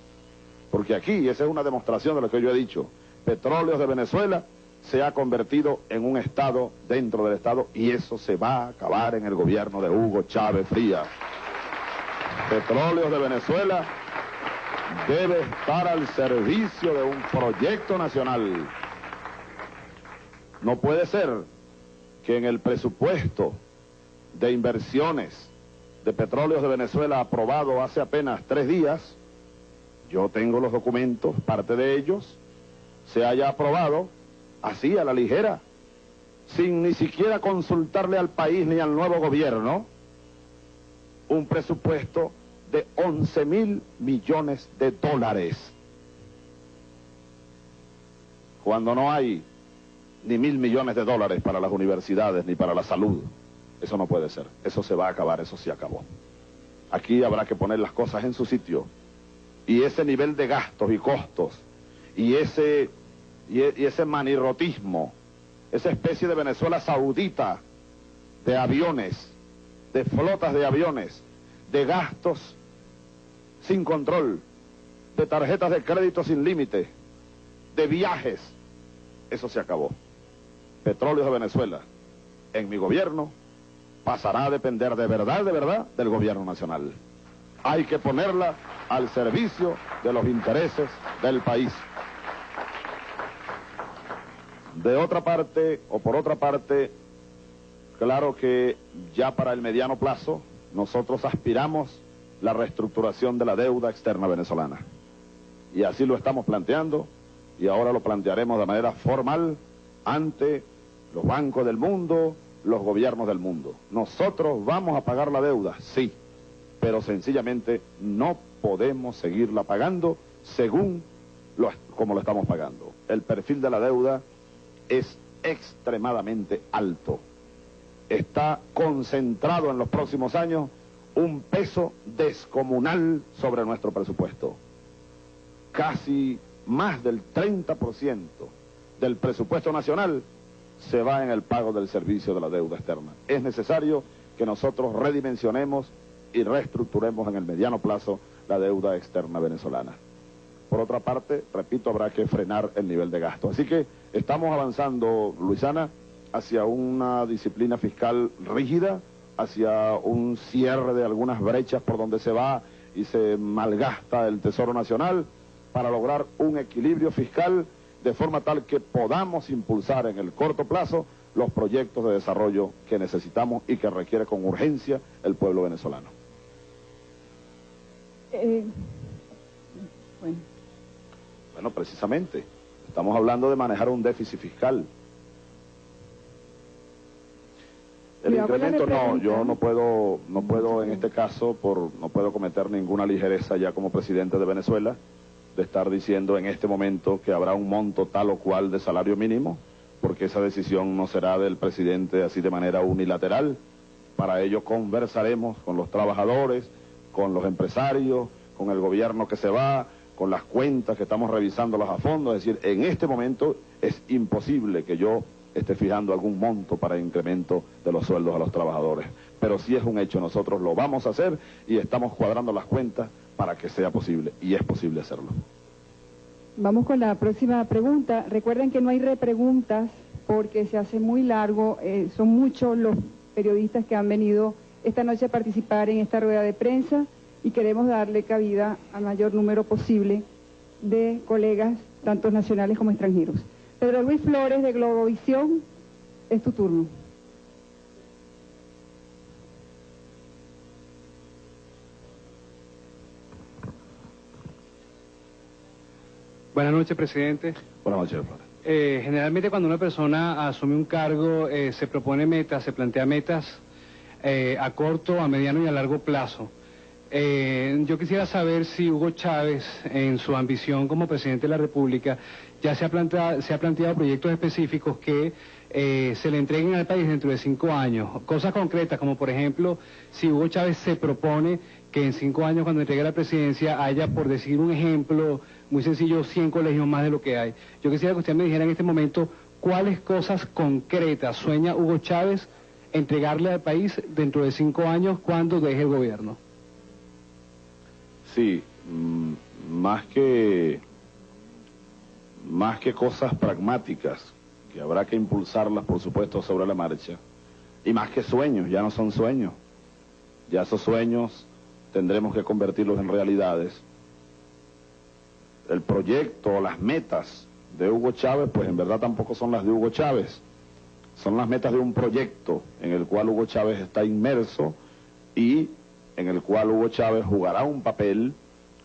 porque aquí, esa es una demostración de lo que yo he dicho, Petróleos de Venezuela se ha convertido en un Estado dentro del Estado, y eso se va a acabar en el gobierno de Hugo Chávez Frías. Petróleos de Venezuela debe estar al servicio de un proyecto nacional. No puede ser que en el presupuesto de inversiones de Petróleos de Venezuela aprobado hace apenas 3 días, yo tengo los documentos, parte de ellos, se haya aprobado así a la ligera, sin ni siquiera consultarle al país ni al nuevo gobierno, un presupuesto de 11.000 millones de dólares, cuando no hay ni 1.000 millones de dólares para las universidades ni para la salud. Eso no puede ser, eso se va a acabar, eso se acabó. Aquí habrá que poner las cosas en su sitio, y ese nivel de gastos y costos, y ese manirrotismo, esa especie de Venezuela saudita de aviones, de flotas de aviones, de gastos sin control, de tarjetas de crédito sin límite, de viajes, eso se acabó. Petróleos de Venezuela, en mi gobierno, pasará a depender de verdad, del gobierno nacional. Hay que ponerla al servicio de los intereses del país. De otra parte, o por otra parte, claro que ya para el mediano plazo, nosotros aspiramos la reestructuración de la deuda externa venezolana. Y así lo estamos planteando, y ahora lo plantearemos de manera formal ante los bancos del mundo, los gobiernos del mundo. Nosotros vamos a pagar la deuda, sí, pero sencillamente no podemos seguirla pagando según como lo estamos pagando. El perfil de la deuda es extremadamente alto. Está concentrado en los próximos años un peso descomunal sobre nuestro presupuesto. Casi más del 30% del presupuesto nacional se va en el pago del servicio de la deuda externa. Es necesario que nosotros redimensionemos y reestructuremos en el mediano plazo la deuda externa venezolana. Por otra parte, repito, habrá que frenar el nivel de gasto. Así que estamos avanzando, Luisana, hacia una disciplina fiscal rígida, hacia un cierre de algunas brechas por donde se va y se malgasta el Tesoro Nacional, para lograr un equilibrio fiscal de forma tal que podamos impulsar en el corto plazo los proyectos de desarrollo que necesitamos y que requiere con urgencia el pueblo venezolano. Bueno, precisamente, estamos hablando de manejar un déficit fiscal. El incremento no, yo no puedo en este caso, no puedo cometer ninguna ligereza ya como presidente de Venezuela, de estar diciendo en este momento que habrá un monto tal o cual de salario mínimo, porque esa decisión no será del presidente así de manera unilateral. Para ello conversaremos con los trabajadores, con los empresarios, con el gobierno que se va, con las cuentas que estamos revisándolas a fondo. Es decir, en este momento es imposible que yo esté fijando algún monto para incremento de los sueldos a los trabajadores. Pero sí es un hecho, nosotros lo vamos a hacer y estamos cuadrando las cuentas para que sea posible, y es posible hacerlo. Vamos con la próxima pregunta. Recuerden que no hay repreguntas porque se hace muy largo, son muchos los periodistas que han venido esta noche a participar en esta rueda de prensa y queremos darle cabida al mayor número posible de colegas, tanto nacionales como extranjeros. Pedro Luis Flores, de Globovisión, es tu turno. Buenas noches, presidente. Buenas noches, Flores. Generalmente cuando una persona asume un cargo, se propone metas, se plantea metas a corto, a mediano y a largo plazo. Yo quisiera saber si Hugo Chávez, en su ambición como presidente de la República, ya se ha planteado proyectos específicos que se le entreguen al país dentro de 5 años. Cosas concretas, como por ejemplo, si Hugo Chávez se propone que en 5 años, cuando entregue la presidencia, haya, por decir un ejemplo muy sencillo, 100 colegios más de lo que hay. Yo quisiera que usted me dijera en este momento cuáles cosas concretas sueña Hugo Chávez entregarle al país dentro de 5 años cuando deje el gobierno? Sí, más que cosas pragmáticas, que habrá que impulsarlas, por supuesto, sobre la marcha, y más que sueños, ya no son sueños, ya esos sueños tendremos que convertirlos en realidades. El proyecto, las metas de Hugo Chávez, pues en verdad tampoco son las de Hugo Chávez, son las metas de un proyecto en el cual Hugo Chávez está inmerso y en el cual Hugo Chávez jugará un papel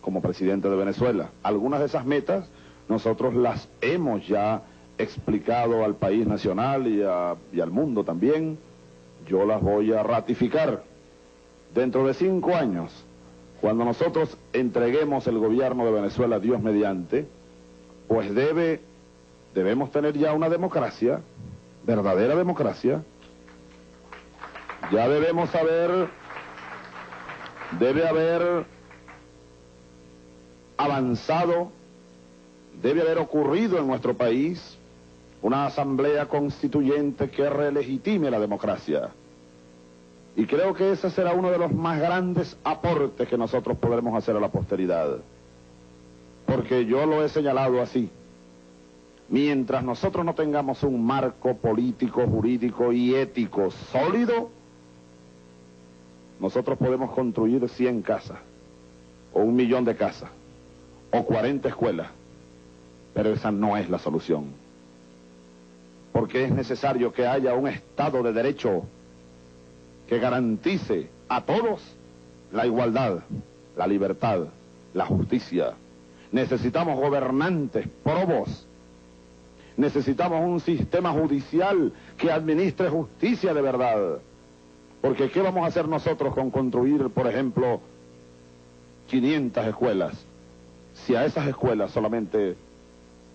como presidente de Venezuela. Algunas de esas metas nosotros las hemos ya explicado al país nacional y al mundo también. Yo las voy a ratificar. Dentro de 5 años, cuando nosotros entreguemos el gobierno de Venezuela, Dios mediante, pues debemos tener ya una democracia, verdadera democracia. Ya debe haber avanzado, debe haber ocurrido en nuestro país una asamblea constituyente que relegitime la democracia. Y creo que ese será uno de los más grandes aportes que nosotros podremos hacer a la posteridad. Porque yo lo he señalado así. Mientras nosotros no tengamos un marco político, jurídico y ético sólido, nosotros podemos construir 100 casas, o 1 millón de casas, o 40 escuelas, pero esa no es la solución. Porque es necesario que haya un Estado de Derecho que garantice a todos la igualdad, la libertad, la justicia. Necesitamos gobernantes probos. Necesitamos un sistema judicial que administre justicia de verdad. Porque ¿qué vamos a hacer nosotros con construir, por ejemplo, 500 escuelas? Si a esas escuelas solamente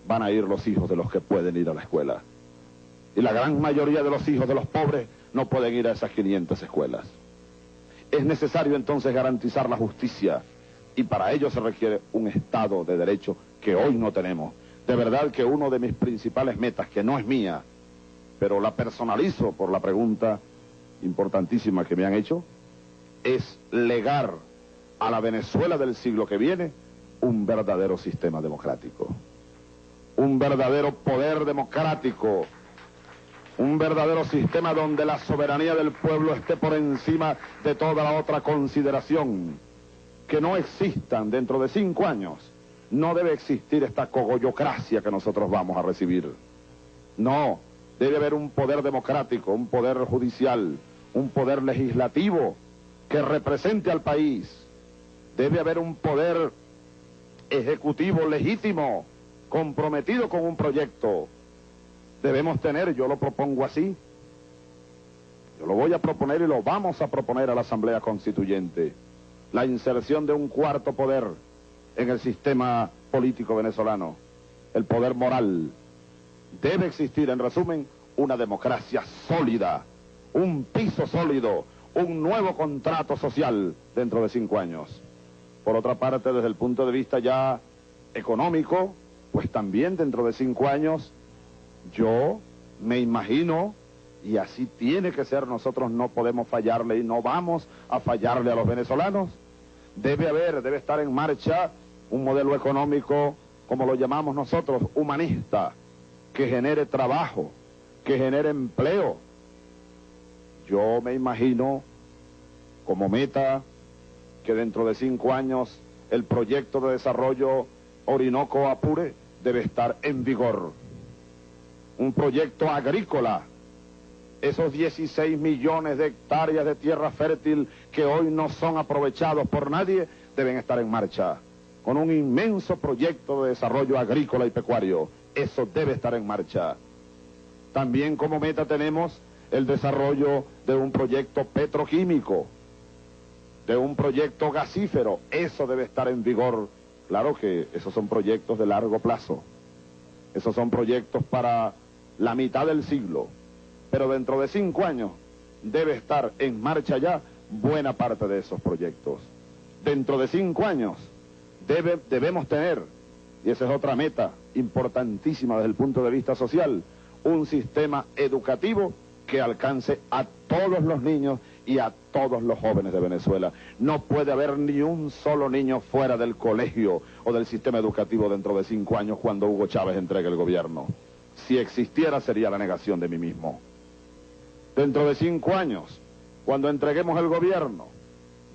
van a ir los hijos de los que pueden ir a la escuela. Y la gran mayoría de los hijos de los pobres no pueden ir a esas 500 escuelas. Es necesario entonces garantizar la justicia. Y para ello se requiere un Estado de Derecho que hoy no tenemos. De verdad que uno de mis principales metas, que no es mía, pero la personalizo por la pregunta importantísima que me han hecho, es legar a la Venezuela del siglo que viene un verdadero sistema democrático, un verdadero poder democrático, un verdadero sistema donde la soberanía del pueblo esté por encima de toda la otra consideración. Que no existan dentro de 5 años, no debe existir esta cogollocracia que nosotros vamos a recibir. No, debe haber un poder democrático, un poder judicial, un poder legislativo que represente al país. Debe haber un poder ejecutivo legítimo, comprometido con un proyecto. Debemos tener, yo lo propongo así, yo lo voy a proponer y lo vamos a proponer a la Asamblea Constituyente, la inserción de un cuarto poder en el sistema político venezolano, el poder moral. Debe existir, en resumen, una democracia sólida, un piso sólido, un nuevo contrato social dentro de 5 años. Por otra parte, desde el punto de vista ya económico, pues también dentro de 5 años, yo me imagino, y así tiene que ser, nosotros no podemos fallarle y no vamos a fallarle a los venezolanos. Debe estar en marcha un modelo económico, como lo llamamos nosotros, humanista, que genere trabajo, que genere empleo. Yo me imagino como meta que dentro de 5 años el proyecto de desarrollo Orinoco Apure debe estar en vigor. Un proyecto agrícola. Esos 16 millones de hectáreas de tierra fértil que hoy no son aprovechados por nadie, deben estar en marcha. Con un inmenso proyecto de desarrollo agrícola y pecuario. Eso debe estar en marcha. También como meta tenemos el desarrollo de un proyecto petroquímico, de un proyecto gasífero. Eso debe estar en vigor. Claro que esos son proyectos de largo plazo. Esos son proyectos para la mitad del siglo. Pero dentro de 5 años debe estar en marcha ya buena parte de esos proyectos. Dentro de 5 años debemos tener, y esa es otra meta importantísima desde el punto de vista social, un sistema educativo que alcance a todos los niños y a todos los jóvenes de Venezuela. No puede haber ni un solo niño fuera del colegio o del sistema educativo dentro de 5 años cuando Hugo Chávez entregue el gobierno. Si existiera, sería la negación de mí mismo. Dentro de 5 años, cuando entreguemos el gobierno,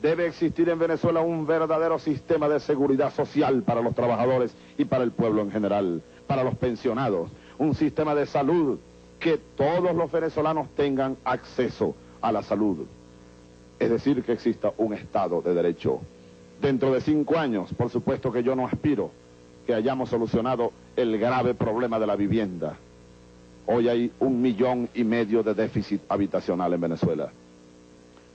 debe existir en Venezuela un verdadero sistema de seguridad social para los trabajadores y para el pueblo en general, para los pensionados, un sistema de salud, que todos los venezolanos tengan acceso a la salud. Es decir, que exista un Estado de Derecho. Dentro de 5 años, por supuesto que yo no aspiro que hayamos solucionado el grave problema de la vivienda. Hoy hay 1,5 millones de déficit habitacional en Venezuela.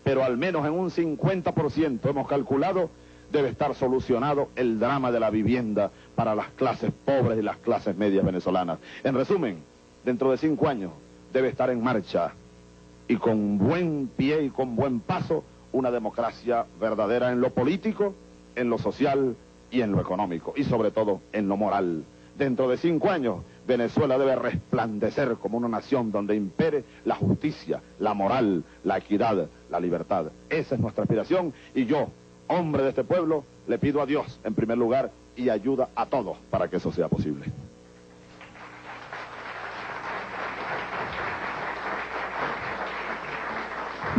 Pero al menos en un 50% hemos calculado debe estar solucionado el drama de la vivienda para las clases pobres y las clases medias venezolanas. En resumen, dentro de 5 años debe estar en marcha y con buen pie y con buen paso una democracia verdadera en lo político, en lo social y en lo económico y sobre todo en lo moral. Dentro de 5 años Venezuela debe resplandecer como una nación donde impere la justicia, la moral, la equidad, la libertad. Esa es nuestra aspiración y yo, hombre de este pueblo, le pido a Dios en primer lugar y ayuda a todos para que eso sea posible.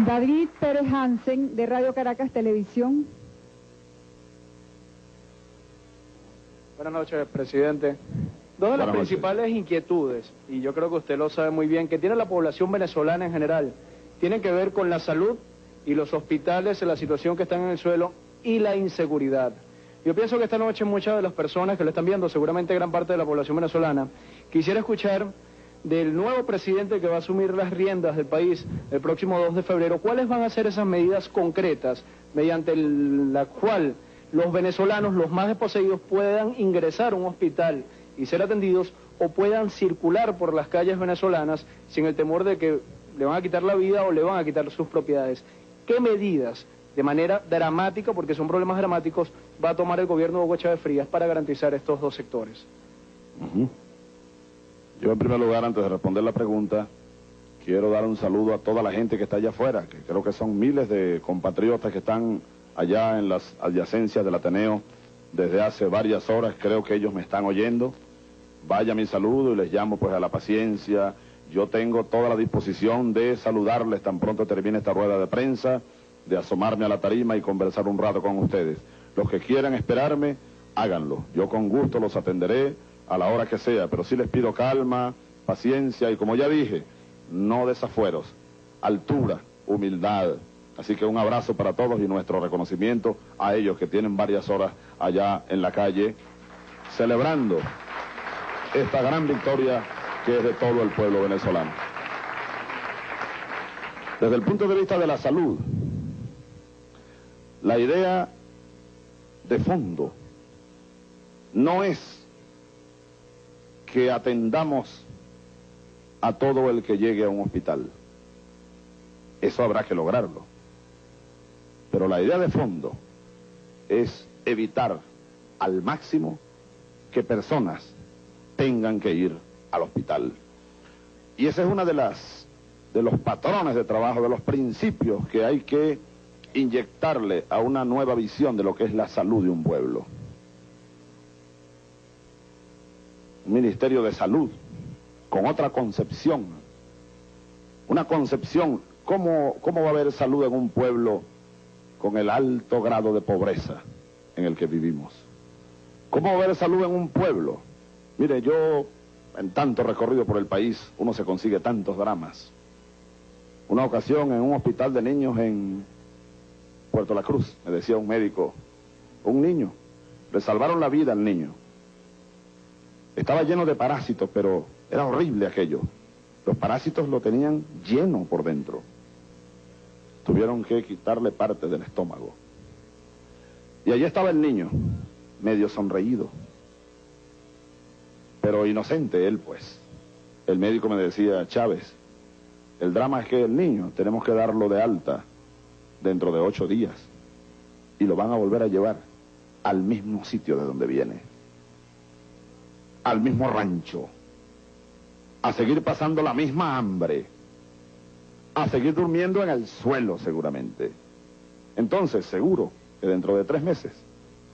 David Pérez Hansen, de Radio Caracas Televisión. Buenas noches, presidente. Dos de las principales inquietudes, y yo creo que usted lo sabe muy bien, que tiene la población venezolana en general, tienen que ver con la salud y los hospitales, en la situación que están en el suelo, y la inseguridad. Yo pienso que esta noche muchas de las personas que lo están viendo, seguramente gran parte de la población venezolana, quisiera escuchar del nuevo presidente que va a asumir las riendas del país el próximo 2 de febrero, ¿cuáles van a ser esas medidas concretas mediante la cual los venezolanos, los más desposeídos, puedan ingresar a un hospital y ser atendidos o puedan circular por las calles venezolanas sin el temor de que le van a quitar la vida o le van a quitar sus propiedades? ¿Qué medidas, de manera dramática, porque son problemas dramáticos, va a tomar el gobierno de Hugo Chávez Frías para garantizar estos dos sectores? Yo, en primer lugar, antes de responder la pregunta, quiero dar un saludo a toda la gente que está allá afuera, que creo que son miles de compatriotas que están allá en las adyacencias del Ateneo desde hace varias horas. Creo que ellos me están oyendo. Vaya mi saludo y les llamo pues a la paciencia. Yo tengo toda la disposición de saludarles tan pronto termine esta rueda de prensa, de asomarme a la tarima y conversar un rato con ustedes. Los que quieran esperarme, háganlo. Yo con gusto los atenderé a la hora que sea, pero sí les pido calma, paciencia y, como ya dije, no desafueros, altura, humildad. Así que un abrazo para todos y nuestro reconocimiento a ellos que tienen varias horas allá en la calle celebrando esta gran victoria que es de todo el pueblo venezolano. Desde el punto de vista de la salud, la idea de fondo no es que atendamos a todo el que llegue a un hospital. Eso habrá que lograrlo. Pero la idea de fondo es evitar al máximo que personas tengan que ir al hospital. Y ese es una de los patrones de trabajo, de los principios que hay que inyectarle a una nueva visión de lo que es la salud de un pueblo. Un ministerio de salud con otra concepción. Una concepción, ¿cómo va a haber salud en un pueblo con el alto grado de pobreza en el que vivimos? ¿Cómo va a haber salud en un pueblo? Mire, yo, en tanto recorrido por el país, uno se consigue tantos dramas. Una ocasión en un hospital de niños en Puerto La Cruz, me decía un médico, un niño, le salvaron la vida al niño. Estaba lleno de parásitos, pero era horrible aquello. Los parásitos lo tenían lleno por dentro. Tuvieron que quitarle parte del estómago. Y allí estaba el niño, medio sonreído, pero inocente él, pues. El médico me decía, Chávez, el drama es que el niño tenemos que darlo de alta dentro de 8 días y lo van a volver a llevar al mismo sitio de donde viene, al mismo rancho, a seguir pasando la misma hambre, a seguir durmiendo en el suelo seguramente. Entonces, seguro que dentro de 3 meses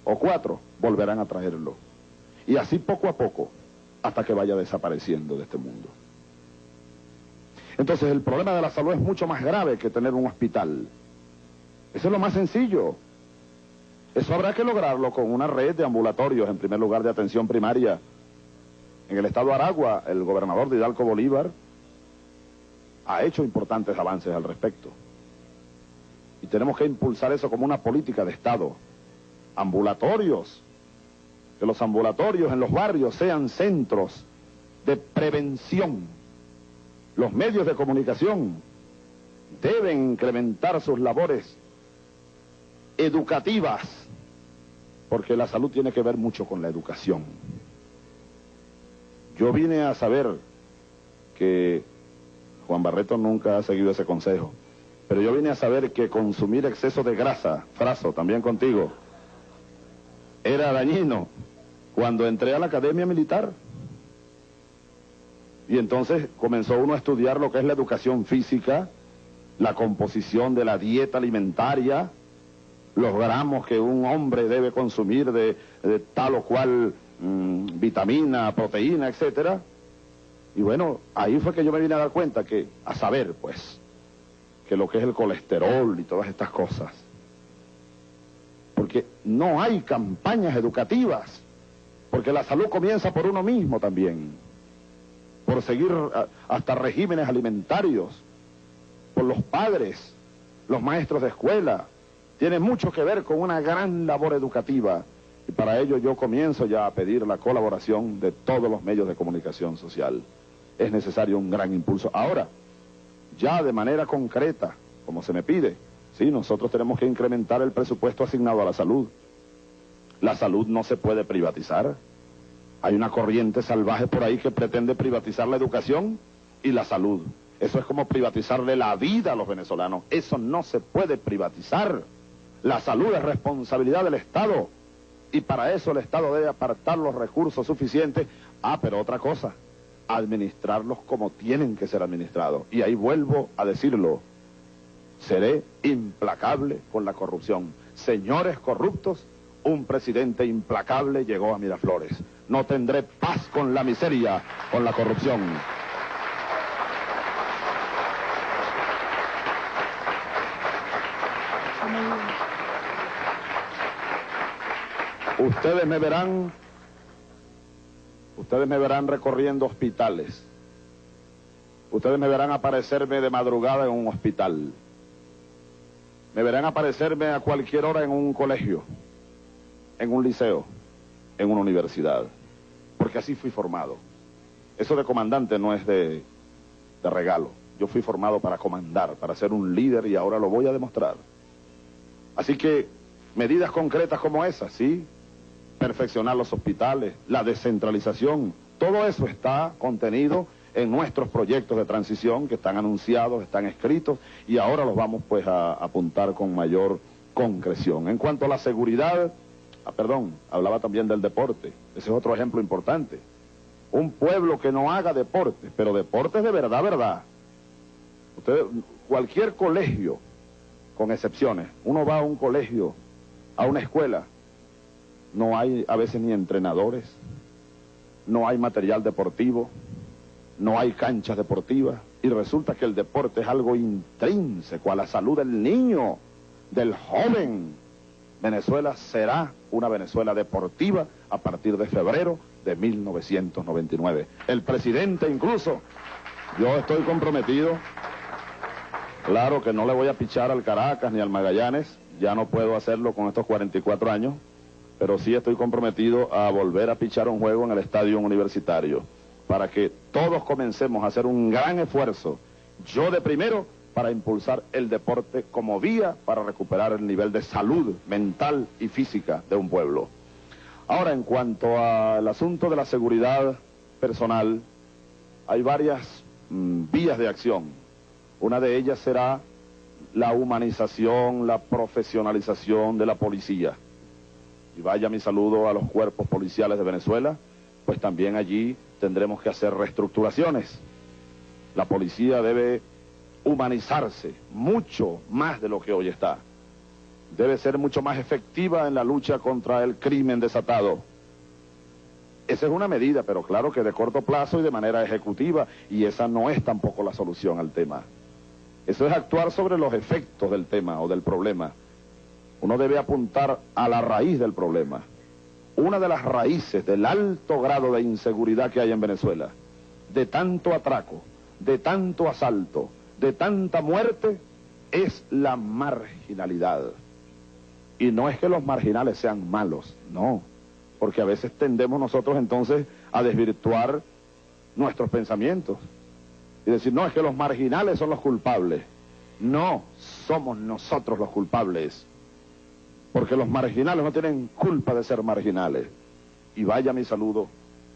o 4 volverán a traerlo. Y así poco a poco, hasta que vaya desapareciendo de este mundo. Entonces, el problema de la salud es mucho más grave que tener un hospital. Eso es lo más sencillo. Eso habrá que lograrlo con una red de ambulatorios, en primer lugar de atención primaria. En el estado de Aragua, el gobernador Didalgo Bolívar ha hecho importantes avances al respecto. Y tenemos que impulsar eso como una política de Estado. Ambulatorios. Que los ambulatorios en los barrios sean centros de prevención. Los medios de comunicación deben incrementar sus labores educativas, porque la salud tiene que ver mucho con la educación. Yo vine a saber que Juan Barreto nunca ha seguido ese consejo, pero yo vine a saber que consumir exceso de grasa, Fraso, también contigo, era dañino cuando entré a la academia militar. Y entonces comenzó uno a estudiar lo que es la educación física, la composición de la dieta alimentaria, los gramos que un hombre debe consumir de tal o cual vitamina, proteína, etcétera. Y bueno, ahí fue que yo me vine a dar cuenta que, a saber, pues, que lo que es el colesterol y todas estas cosas. Porque no hay campañas educativas, porque la salud comienza por uno mismo también. Por seguir hasta regímenes alimentarios, por los padres, los maestros de escuela. Tiene mucho que ver con una gran labor educativa, y para ello yo comienzo ya a pedir la colaboración de todos los medios de comunicación social. Es necesario un gran impulso. Ahora, ya de manera concreta, como se me pide, sí, nosotros tenemos que incrementar el presupuesto asignado a la salud. La salud no se puede privatizar. Hay una corriente salvaje por ahí que pretende privatizar la educación y la salud. Eso es como privatizarle la vida a los venezolanos. Eso no se puede privatizar. La salud es responsabilidad del Estado. Y para eso el Estado debe apartar los recursos suficientes. Pero otra cosa, administrarlos como tienen que ser administrados. Y ahí vuelvo a decirlo. Seré implacable con la corrupción. Señores corruptos, un presidente implacable llegó a Miraflores. No tendré paz con la miseria, con la corrupción. Ustedes me verán recorriendo hospitales. Ustedes me verán aparecerme de madrugada en un hospital. Me verán aparecerme a cualquier hora en un colegio, en un liceo, en una universidad, porque así fui formado. Eso de comandante no es de regalo. Yo fui formado para comandar, para ser un líder, y ahora lo voy a demostrar. Así que medidas concretas como esas, sí, perfeccionar los hospitales, la descentralización, todo eso está contenido en nuestros proyectos de transición que están anunciados, están escritos, y ahora los vamos pues a apuntar con mayor concreción. En cuanto a la seguridad, hablaba también del deporte. Ese es otro ejemplo importante. Un pueblo que no haga deporte, pero deportes de verdad. Cualquier colegio, con excepciones, uno va a un colegio, a una escuela, no hay a veces ni entrenadores, no hay material deportivo, no hay canchas deportivas, y resulta que el deporte es algo intrínseco a la salud del niño, del joven. Venezuela será una Venezuela deportiva a partir de febrero de 1999. El presidente incluso, yo estoy comprometido, claro que no le voy a pichar al Caracas ni al Magallanes, ya no puedo hacerlo con estos 44 años, pero sí estoy comprometido a volver a pichar un juego en el estadio universitario, para que todos comencemos a hacer un gran esfuerzo, yo de primero, para impulsar el deporte como vía para recuperar el nivel de salud mental y física de un pueblo. Ahora, en cuanto al asunto de la seguridad personal, hay varias vías de acción. Una de ellas será la humanización, la profesionalización de la policía. Y vaya mi saludo a los cuerpos policiales de Venezuela, pues también allí tendremos que hacer reestructuraciones. La policía debe humanizarse mucho más de lo que hoy está. Debe ser mucho más efectiva en la lucha contra el crimen desatado. Esa es una medida, pero claro que de corto plazo y de manera ejecutiva, y esa no es tampoco la solución al tema. Eso es actuar sobre los efectos del tema o del problema. Uno debe apuntar a la raíz del problema. Una de las raíces del alto grado de inseguridad que hay en Venezuela, de tanto atraco, de tanto asalto, de tanta muerte, es la marginalidad. Y no es que los marginales sean malos, no, porque a veces tendemos nosotros entonces a desvirtuar nuestros pensamientos y decir, no, es que los marginales son los culpables. No, somos nosotros los culpables, porque los marginales no tienen culpa de ser marginales. Y vaya mi saludo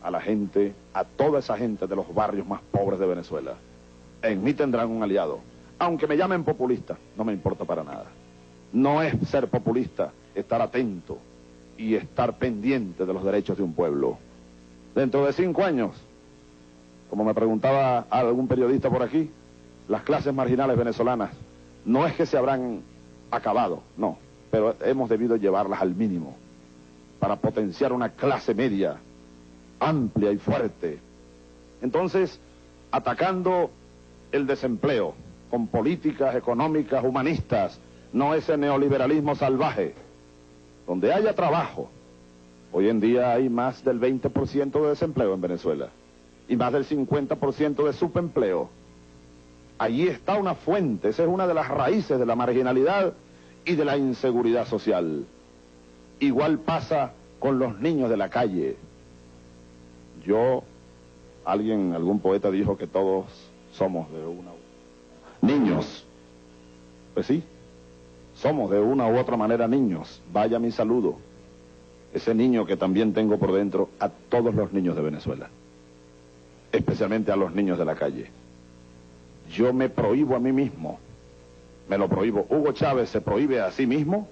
a la gente, a toda esa gente de los barrios más pobres de Venezuela. En mí tendrán un aliado, aunque me llamen populista, no me importa para nada. No es ser populista, estar atento y estar pendiente de los derechos de un pueblo. Dentro de 5 años, como me preguntaba algún periodista por aquí, las clases marginales venezolanas no es que se habrán acabado, no, pero hemos debido llevarlas al mínimo para potenciar una clase media amplia y fuerte. Entonces, atacando el desempleo con políticas económicas humanistas, no ese neoliberalismo salvaje, donde haya trabajo. Hoy en día hay más del 20% de desempleo en Venezuela y más del 50% de subempleo. Allí está una fuente, esa es una de las raíces de la marginalidad y de la inseguridad social. Igual pasa con los niños de la calle. Algún poeta dijo que todos somos de una niños. Pues sí, somos de una u otra manera niños. Vaya mi saludo, ese niño que también tengo por dentro, a todos los niños de Venezuela, especialmente a los niños de la calle. Yo me prohíbo a mí mismo, me lo prohíbo. Hugo Chávez se prohíbe a sí mismo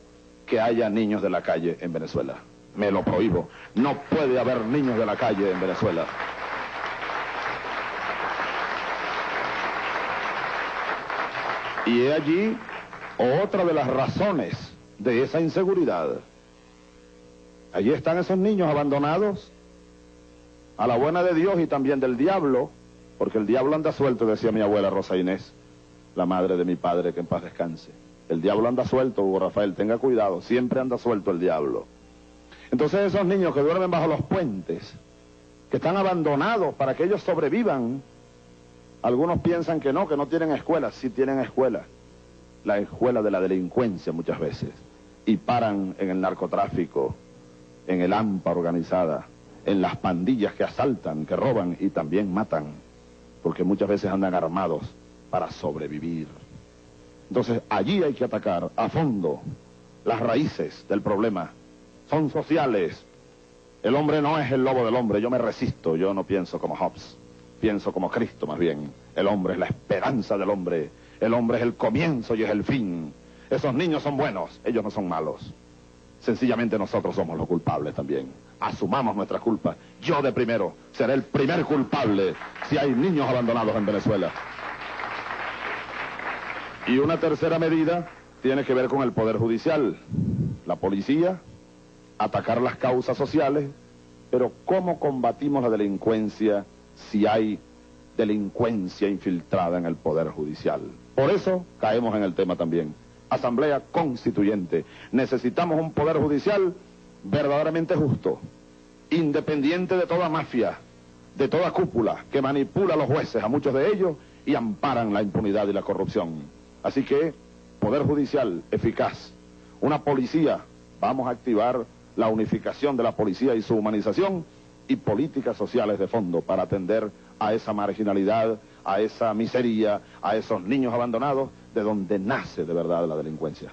que haya niños de la calle en Venezuela. Me lo prohíbo. No puede haber niños de la calle en Venezuela. Y he allí otra de las razones de esa inseguridad. Allí están esos niños abandonados a la buena de Dios y también del diablo, porque el diablo anda suelto, decía mi abuela Rosa Inés, la madre de mi padre, que en paz descanse. El diablo anda suelto, Hugo Rafael, tenga cuidado, siempre anda suelto el diablo. Entonces esos niños que duermen bajo los puentes, que están abandonados para que ellos sobrevivan, algunos piensan que no tienen escuela. Sí tienen escuela, la escuela de la delincuencia muchas veces, y paran en el narcotráfico, en el AMPA organizada, en las pandillas que asaltan, que roban y también matan, porque muchas veces andan armados para sobrevivir. Entonces allí hay que atacar a fondo las raíces del problema. Son sociales. El hombre no es el lobo del hombre. Yo me resisto, yo no pienso como Hobbes, pienso como Cristo más bien. El hombre es la esperanza del hombre. El hombre es el comienzo y es el fin. Esos niños son buenos, ellos no son malos. Sencillamente nosotros somos los culpables también. Asumamos nuestra culpa. Yo de primero seré el primer culpable si hay niños abandonados en Venezuela. Y una tercera medida tiene que ver con el Poder Judicial. La policía, atacar las causas sociales, pero ¿cómo combatimos la delincuencia si hay delincuencia infiltrada en el Poder Judicial? Por eso caemos en el tema también. Asamblea Constituyente. Necesitamos un Poder Judicial verdaderamente justo, independiente de toda mafia, de toda cúpula que manipula a los jueces, a muchos de ellos, y amparan la impunidad y la corrupción. Así que, Poder Judicial eficaz, una policía, vamos a activar la unificación de la policía y su humanización, y políticas sociales de fondo para atender a esa marginalidad, a esa miseria, a esos niños abandonados, de donde nace de verdad la delincuencia.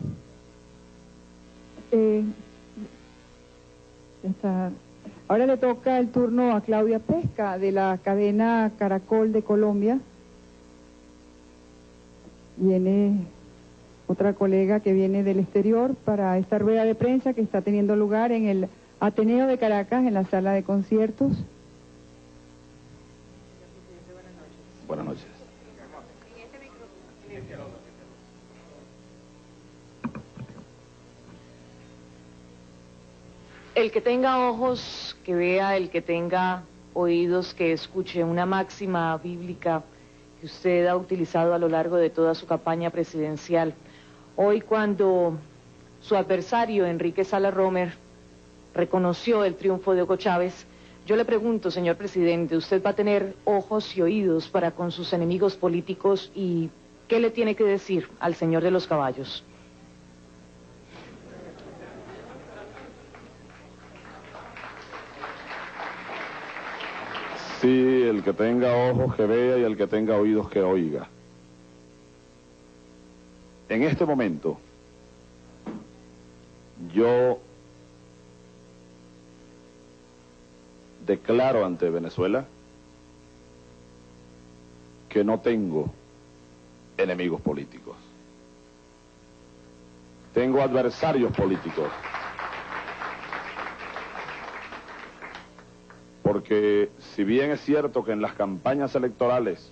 Ahora le toca el turno a Claudia Pesca, de la cadena Caracol de Colombia. Viene otra colega que viene del exterior para esta rueda de prensa que está teniendo lugar en el Ateneo de Caracas, en la sala de conciertos. Buenas noches. El que tenga ojos, que vea; el que tenga oídos, que escuche. Una máxima bíblica que usted ha utilizado a lo largo de toda su campaña presidencial. Hoy, cuando su adversario, Enrique Salas Romer, reconoció el triunfo de Hugo Chávez, yo le pregunto, señor presidente, ¿usted va a tener ojos y oídos para con sus enemigos políticos? ¿Y qué le tiene que decir al señor de los caballos? Sí, el que tenga ojos que vea y el que tenga oídos que oiga. En este momento, yo declaro ante Venezuela que no tengo enemigos políticos. Tengo adversarios políticos. Porque si bien es cierto que en las campañas electorales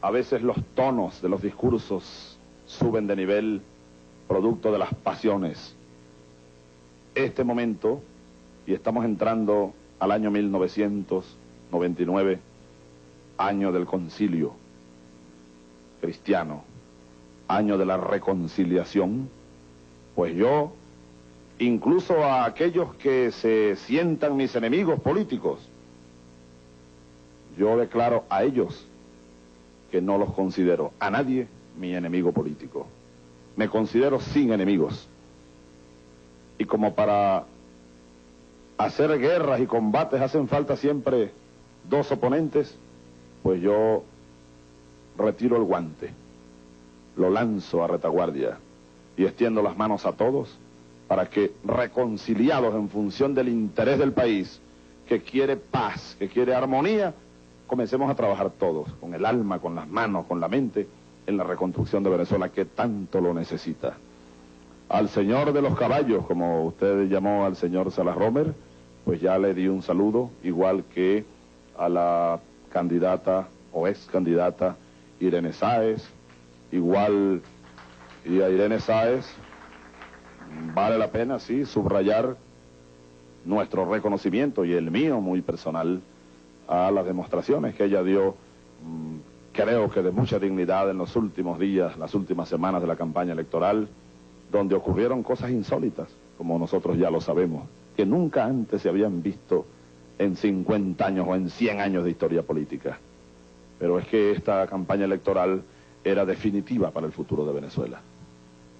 a veces los tonos de los discursos suben de nivel producto de las pasiones, este momento, y estamos entrando al año 1999, año del concilio cristiano, año de la reconciliación, pues yo, incluso a aquellos que se sientan mis enemigos políticos, yo declaro a ellos que no los considero a nadie mi enemigo político. Me considero sin enemigos. Y como para hacer guerras y combates hacen falta siempre dos oponentes, pues yo retiro el guante, lo lanzo a retaguardia y extiendo las manos a todos para que, reconciliados en función del interés del país, que quiere paz, que quiere armonía, comencemos a trabajar todos, con el alma, con las manos, con la mente, en la reconstrucción de Venezuela, que tanto lo necesita. Al señor de los caballos, como usted llamó al señor Salas Romer, pues ya le di un saludo, igual que a la candidata o ex candidata Irene Sáez, igual, y a Irene Sáez vale la pena, sí, subrayar nuestro reconocimiento, y el mío muy personal, a las demostraciones que ella dio, creo que de mucha dignidad, en los últimos días, las últimas semanas de la campaña electoral, donde ocurrieron cosas insólitas, como nosotros ya lo sabemos, que nunca antes se habían visto en 50 años o en 100 años de historia política. Pero es que esta campaña electoral era definitiva para el futuro de Venezuela.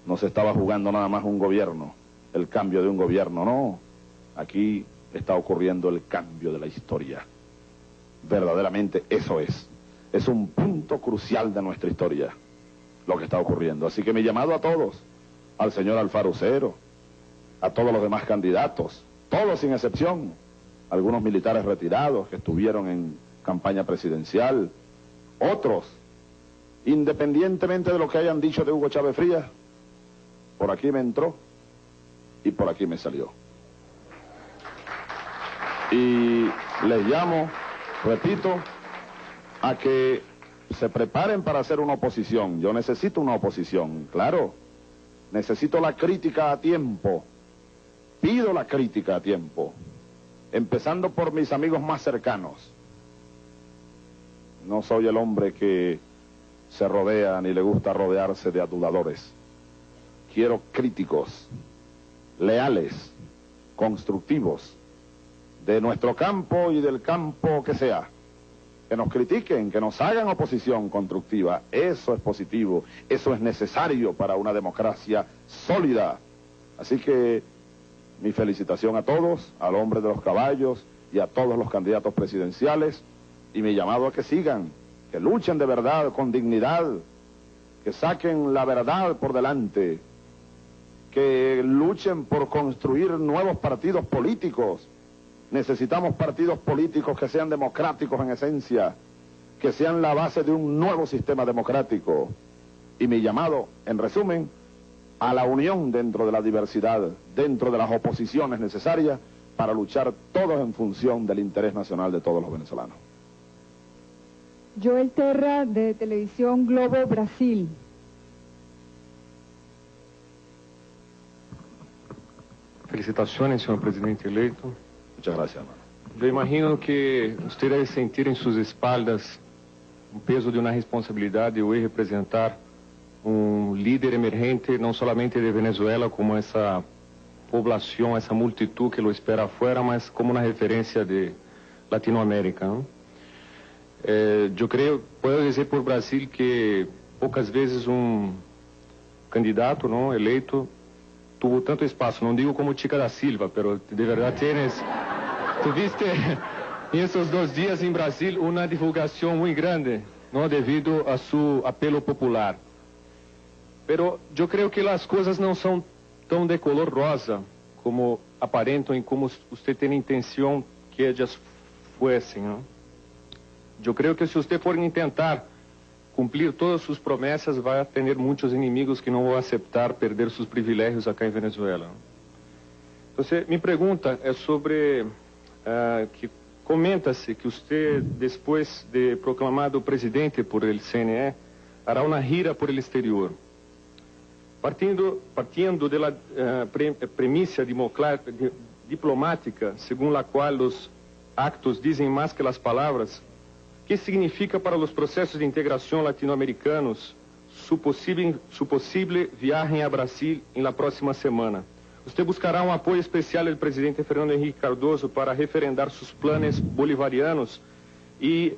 No se estaba jugando nada más un gobierno, el cambio de un gobierno, no. Aquí está ocurriendo el cambio de la historia. Verdaderamente eso es. Es un punto crucial de nuestra historia, lo que está ocurriendo. Así que mi llamado a todos, al señor Alfaro Cero, a todos los demás candidatos, todos sin excepción, algunos militares retirados que estuvieron en campaña presidencial, otros, independientemente de lo que hayan dicho de Hugo Chávez Frías, por aquí me entró y por aquí me salió. Y les llamo, repito, a que se preparen para hacer una oposición. Yo necesito una oposición, claro. Necesito la crítica a tiempo. Pido la crítica a tiempo. Empezando por mis amigos más cercanos. No soy el hombre que se rodea ni le gusta rodearse de aduladores. Quiero críticos, leales, constructivos, de nuestro campo y del campo que sea. Que nos critiquen, que nos hagan oposición constructiva. Eso es positivo, eso es necesario para una democracia sólida. Así que mi felicitación a todos, al hombre de los caballos y a todos los candidatos presidenciales, y mi llamado a que sigan, que luchen de verdad, con dignidad, que saquen la verdad por delante, que luchen por construir nuevos partidos políticos. Necesitamos partidos políticos que sean democráticos en esencia, que sean la base de un nuevo sistema democrático. Y mi llamado, en resumen, a la unión dentro de la diversidad, dentro de las oposiciones necesarias para luchar todos en función del interés nacional de todos los venezolanos. Joel Terra, de Televisión Globo, Brasil. felicitaciones, señor presidente electo. Muchas gracias, hermano. Yo imagino que usted debe sentir en sus espaldas un peso de una responsabilidad de hoy representar un líder emergente, no solamente de Venezuela, como esa población, esa multitud que lo espera afuera, mas como una referencia de Latinoamérica, ¿no? Yo creo, puedo decir por Brasil que pocas veces un candidato, ¿no?, eleito tuvo tanto espacio, no digo como Chica da Silva, pero de verdad tuviste en esos 2 días en Brasil una divulgación muy grande, ¿no?, debido a su apelo popular. Pero yo creo que las cosas no son tan de color rosa como aparentan y como usted tiene intención que ellas fuesen, ¿no? Yo creo que si usted for intentar cumplir todas sus promesas, va a tener muchos enemigos que no van a aceptar perder sus privilegios acá en Venezuela. Entonces, mi pregunta es sobre que comenta-se que usted, después de proclamado presidente por el CNE, hará una gira por el exterior. Partiendo de la premisa diplomática, según la cual los actos dicen más que las palabras, ¿qué significa para los procesos de integración latinoamericanos su posible viaje a Brasil en la próxima semana? ¿Usted buscará un apoyo especial del presidente Fernando Henrique Cardoso para referendar sus planes bolivarianos y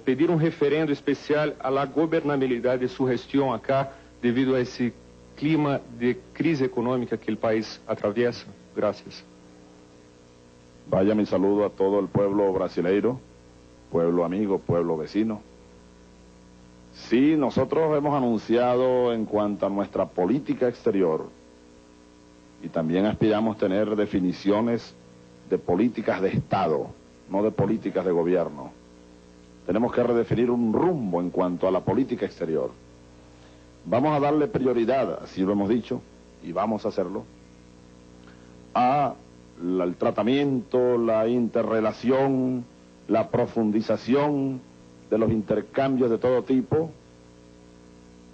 pedir un referendo especial a la gobernabilidad de su gestión acá debido a ese clima de crisis económica que el país atraviesa? Gracias. Vaya mi saludo a todo el pueblo brasileiro, pueblo amigo, pueblo vecino. Sí, nosotros hemos anunciado en cuanto a nuestra política exterior, y también aspiramos tener definiciones de políticas de Estado, no de políticas de gobierno. Tenemos que redefinir un rumbo en cuanto a la política exterior. Vamos a darle prioridad, así lo hemos dicho, y vamos a hacerlo, al tratamiento, la interrelación, la profundización de los intercambios de todo tipo,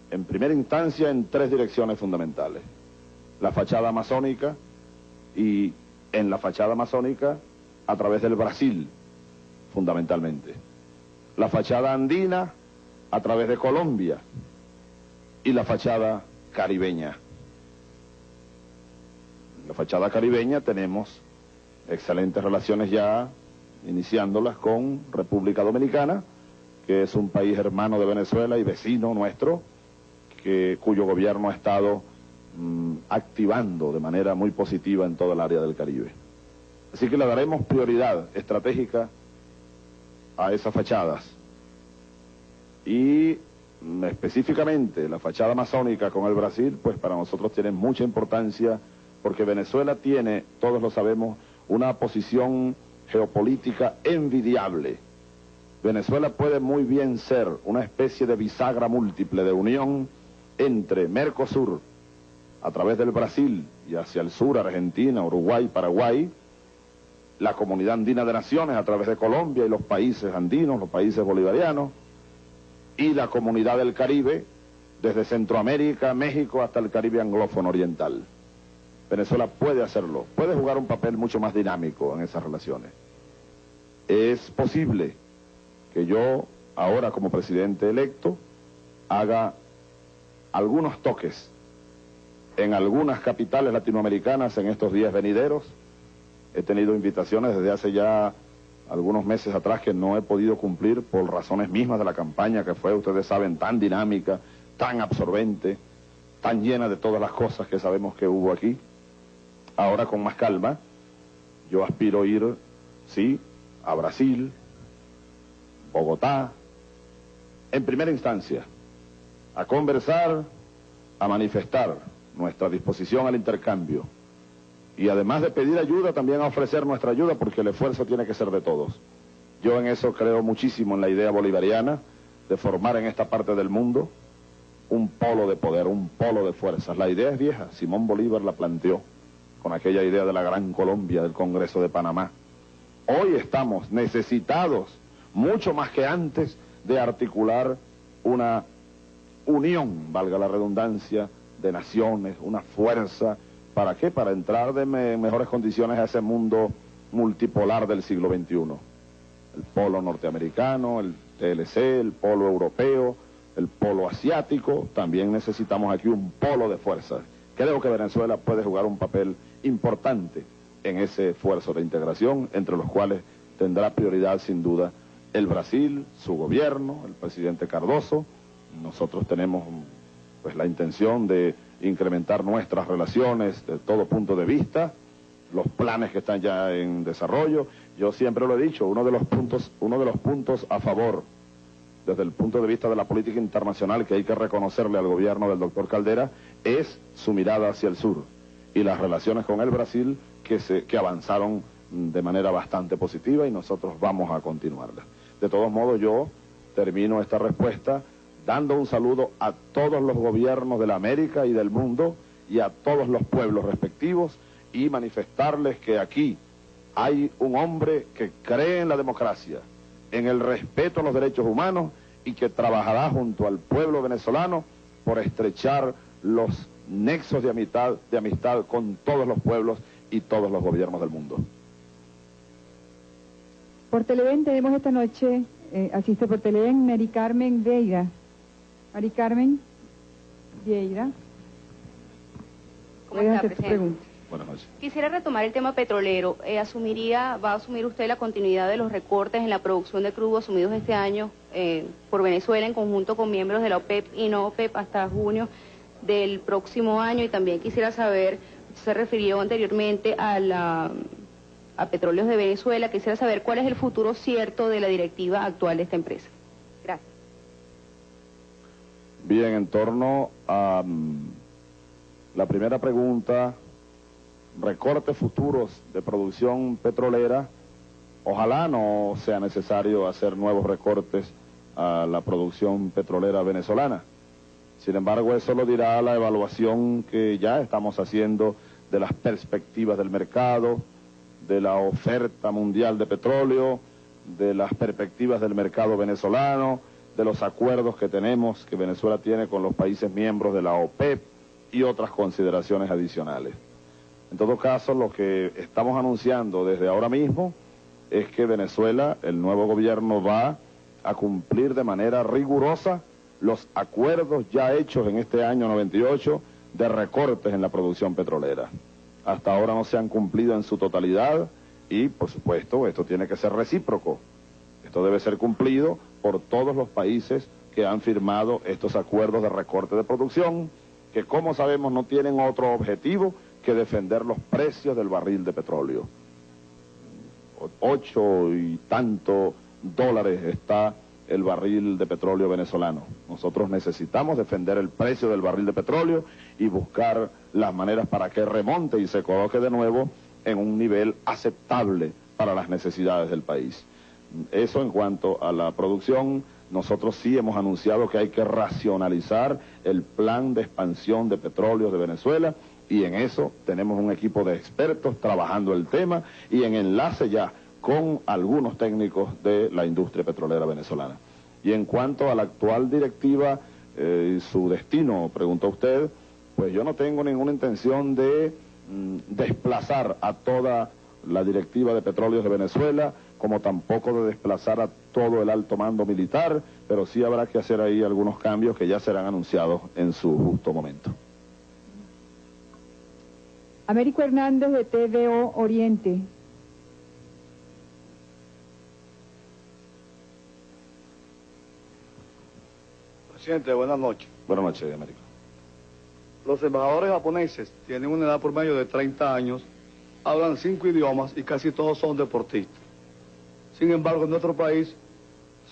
en primera instancia en 3 direcciones fundamentales. La fachada amazónica, y en la fachada amazónica a través del Brasil, fundamentalmente. La fachada andina a través de Colombia, y la fachada caribeña. En la fachada caribeña tenemos excelentes relaciones ya, iniciándolas con República Dominicana, que es un país hermano de Venezuela y vecino nuestro, cuyo gobierno ha estado activando de manera muy positiva en toda el área del Caribe. Así que le daremos prioridad estratégica a esas fachadas. Y específicamente la fachada amazónica con el Brasil, pues para nosotros tiene mucha importancia, porque Venezuela tiene, todos lo sabemos, una posición geopolítica envidiable. Venezuela puede muy bien ser una especie de bisagra múltiple de unión entre Mercosur, a través del Brasil, y hacia el sur, Argentina, Uruguay, Paraguay, la Comunidad Andina de Naciones a través de Colombia y los países andinos, los países bolivarianos, y la Comunidad del Caribe, desde Centroamérica, México, hasta el Caribe anglófono oriental. Venezuela puede hacerlo, puede jugar un papel mucho más dinámico en esas relaciones. Es posible que yo, ahora como presidente electo, haga algunos toques en algunas capitales latinoamericanas en estos días venideros. He tenido invitaciones desde hace ya algunos meses atrás que no he podido cumplir por razones mismas de la campaña, que fue, ustedes saben, tan dinámica, tan absorbente, tan llena de todas las cosas que sabemos que hubo aquí. Ahora con más calma, yo aspiro a ir, sí, a Brasil, Bogotá, en primera instancia, a conversar, a manifestar nuestra disposición al intercambio, y además de pedir ayuda, también a ofrecer nuestra ayuda, porque el esfuerzo tiene que ser de todos. Yo en eso creo muchísimo, en la idea bolivariana de formar en esta parte del mundo un polo de poder, un polo de fuerzas. La idea es vieja, Simón Bolívar la planteó con aquella idea de la Gran Colombia del Congreso de Panamá. Hoy estamos necesitados, mucho más que antes, de articular una unión, valga la redundancia, de naciones, una fuerza ¿Para qué? Para entrar en mejores condiciones a ese mundo multipolar del siglo XXI. El polo norteamericano, el TLC, el polo europeo, el polo asiático. También necesitamos aquí un polo de fuerza. Creo que Venezuela puede jugar un papel importante en ese esfuerzo de integración, entre los cuales tendrá prioridad sin duda el Brasil, su gobierno, el presidente Cardoso. Nosotros tenemos pues la intención de incrementar nuestras relaciones de todo punto de vista, los planes que están ya en desarrollo. Yo siempre lo he dicho, uno de los puntos a favor desde el punto de vista de la política internacional que hay que reconocerle al gobierno del doctor Caldera es su mirada hacia el sur y las relaciones con el Brasil que avanzaron de manera bastante positiva y nosotros vamos a continuarlas. De todos modos, yo termino esta respuesta dando un saludo a todos los gobiernos de la América y del mundo y a todos los pueblos respectivos y manifestarles que aquí hay un hombre que cree en la democracia, en el respeto a los derechos humanos y que trabajará junto al pueblo venezolano por estrechar los nexos de amistad con todos los pueblos y todos los gobiernos del mundo. Por Televen tenemos esta noche, asiste por Televen Mari Carmen Vieira. Mari Carmen Vieira. ¿Cómo está, presidente? Buenas noches. Quisiera retomar el tema petrolero. ¿Va a asumir usted la continuidad de los recortes en la producción de crudo asumidos este año por Venezuela en conjunto con miembros de la OPEP y no OPEP hasta junio del próximo año? Y también quisiera saber, se refirió anteriormente a Petróleos de Venezuela, quisiera saber cuál es el futuro cierto de la directiva actual de esta empresa. Gracias. Bien, en torno a la primera pregunta, recortes futuros de producción petrolera, ojalá no sea necesario hacer nuevos recortes a la producción petrolera venezolana. Sin embargo, eso lo dirá la evaluación que ya estamos haciendo de las perspectivas del mercado, de la oferta mundial de petróleo, de las perspectivas del mercado venezolano, de los acuerdos que tenemos, que Venezuela tiene con los países miembros de la OPEP y otras consideraciones adicionales. En todo caso, lo que estamos anunciando desde ahora mismo es que Venezuela, el nuevo gobierno, va a cumplir de manera rigurosa los acuerdos ya hechos en este año 98 de recortes en la producción petrolera. Hasta ahora no se han cumplido en su totalidad y, por supuesto, esto tiene que ser recíproco. Esto debe ser cumplido por todos los países que han firmado estos acuerdos de recorte de producción, que, como sabemos, no tienen otro objetivo que defender los precios del barril de petróleo. 8 y tanto dólares está el barril de petróleo venezolano. Nosotros necesitamos defender el precio del barril de petróleo y buscar las maneras para que remonte y se coloque de nuevo en un nivel aceptable para las necesidades del país. Eso en cuanto a la producción. Nosotros sí hemos anunciado que hay que racionalizar el plan de expansión de petróleos de Venezuela y en eso tenemos un equipo de expertos trabajando el tema y en enlace ya con algunos técnicos de la industria petrolera venezolana. Y en cuanto a la actual directiva y su destino, preguntó usted, pues yo no tengo ninguna intención de desplazar a toda la directiva de Petróleos de Venezuela, como tampoco de desplazar a todo el alto mando militar, pero sí habrá que hacer ahí algunos cambios que ya serán anunciados en su justo momento. Américo Hernández de TVO Oriente. Presidente, buenas noches. Buenas noches, Américo. Los embajadores japoneses tienen una edad promedio de 30 años, hablan 5 idiomas y casi todos son deportistas. Sin embargo, en nuestro país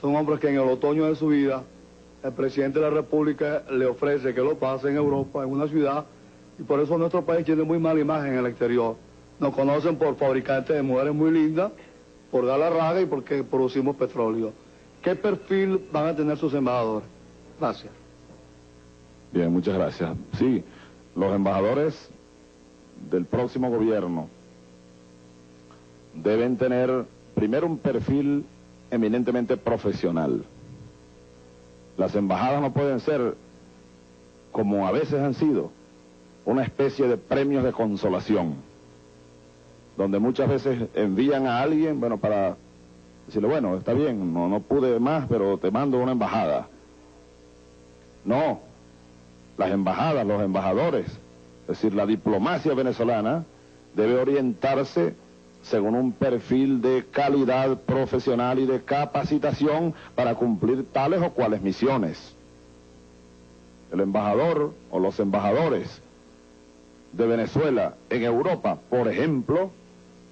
son hombres que en el otoño de su vida el presidente de la República le ofrece que lo pase en Europa, en una ciudad, y por eso nuestro país tiene muy mala imagen en el exterior. Nos conocen por fabricantes de mujeres muy lindas, por dar la raga y porque producimos petróleo. ¿Qué perfil van a tener sus embajadores? Gracias. Bien, muchas gracias. Sí, los embajadores del próximo gobierno deben tener primero un perfil eminentemente profesional. Las embajadas no pueden ser como a veces han sido, una especie de premios de consolación, donde muchas veces envían a alguien, bueno, para decirle, bueno, está bien, no pude más, pero te mando una embajada. No, las embajadas, los embajadores, es decir, la diplomacia venezolana debe orientarse según un perfil de calidad profesional y de capacitación para cumplir tales o cuales misiones. El embajador o los embajadores de Venezuela en Europa, por ejemplo,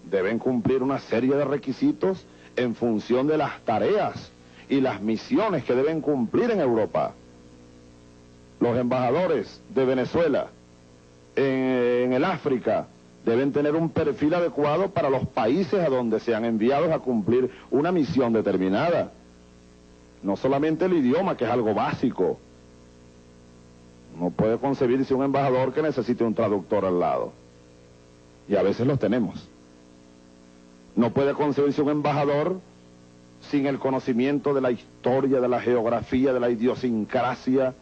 deben cumplir una serie de requisitos en función de las tareas y las misiones que deben cumplir en Europa. Los embajadores de Venezuela en el África deben tener un perfil adecuado para los países a donde sean enviados a cumplir una misión determinada. No solamente el idioma, que es algo básico. No puede concebirse un embajador que necesite un traductor al lado. Y a veces los tenemos. No puede concebirse un embajador sin el conocimiento de la historia, de la geografía, de la idiosincrasia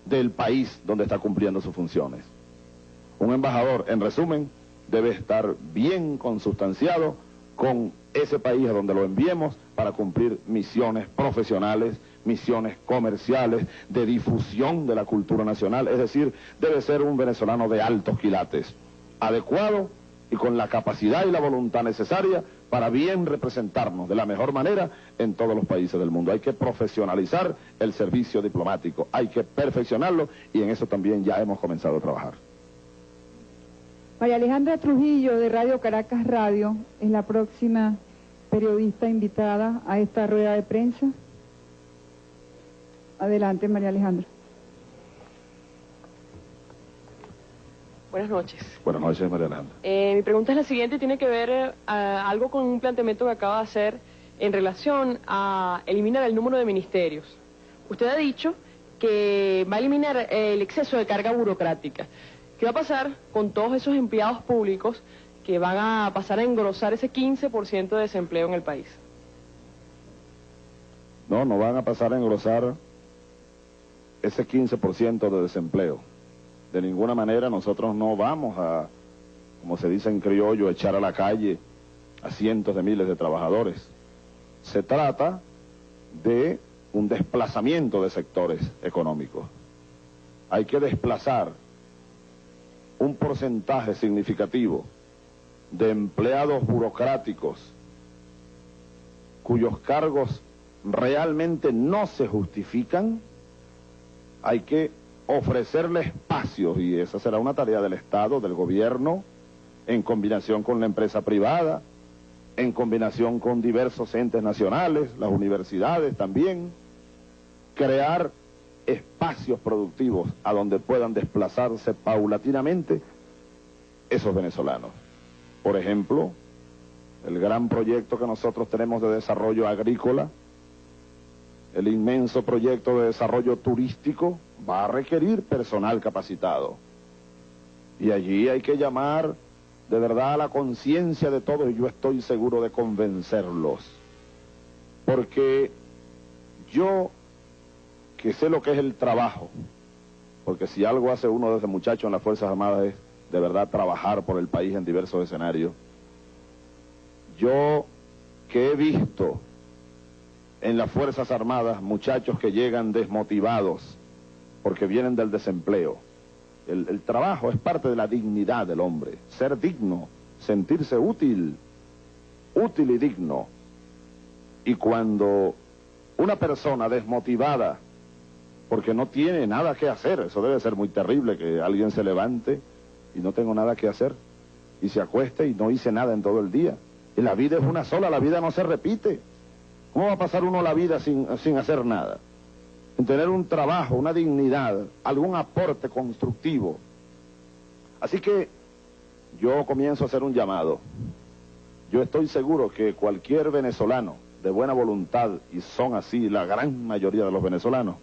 del país donde está cumpliendo sus funciones. Un embajador, en resumen, debe estar bien consustanciado con ese país a donde lo enviemos para cumplir misiones profesionales, misiones comerciales, de difusión de la cultura nacional. Es decir, debe ser un venezolano de altos quilates, adecuado y con la capacidad y la voluntad necesaria para bien representarnos de la mejor manera en todos los países del mundo. Hay que profesionalizar el servicio diplomático, hay que perfeccionarlo, y en eso también ya hemos comenzado a trabajar. María Alejandra Trujillo, de Radio Caracas Radio, es la próxima periodista invitada a esta rueda de prensa. Adelante, María Alejandra. Buenas noches. Buenas noches, María Alejandra. Mi pregunta es la siguiente, tiene que ver algo con un planteamiento que acaba de hacer en relación a eliminar el número de ministerios. Usted ha dicho que va a eliminar el exceso de carga burocrática. ¿Qué va a pasar con todos esos empleados públicos que van a pasar a engrosar ese 15% de desempleo en el país? No van a pasar a engrosar ese 15% de desempleo. De ninguna manera nosotros no vamos a, como se dice en criollo, echar a la calle a cientos de miles de trabajadores. Se trata de un desplazamiento de sectores económicos. Hay que desplazar un porcentaje significativo de empleados burocráticos cuyos cargos realmente no se justifican. Hay que ofrecerle espacios, y esa será una tarea del Estado, del gobierno, en combinación con la empresa privada, en combinación con diversos entes nacionales, las universidades también, crear espacios productivos a donde puedan desplazarse paulatinamente esos venezolanos. Por ejemplo, el gran proyecto que nosotros tenemos de desarrollo agrícola, el inmenso proyecto de desarrollo turístico, va a requerir personal capacitado. Y allí hay que llamar de verdad a la conciencia de todos, y yo estoy seguro de convencerlos. Porque yo, que sé lo que es el trabajo, porque si algo hace uno desde muchacho en las Fuerzas Armadas es de verdad trabajar por el país en diversos escenarios, yo que he visto en las Fuerzas Armadas muchachos que llegan desmotivados porque vienen del desempleo. El trabajo es parte de la dignidad del hombre, ser digno, sentirse útil y digno. Y cuando una persona desmotivada porque no tiene nada que hacer, eso debe ser muy terrible, que alguien se levante y no tengo nada que hacer, y se acueste y no hice nada en todo el día. Y la vida es una sola, la vida no se repite. ¿Cómo va a pasar uno la vida sin hacer nada? En tener un trabajo, una dignidad, algún aporte constructivo. Así que yo comienzo a hacer un llamado. Yo estoy seguro que cualquier venezolano de buena voluntad, y son así la gran mayoría de los venezolanos,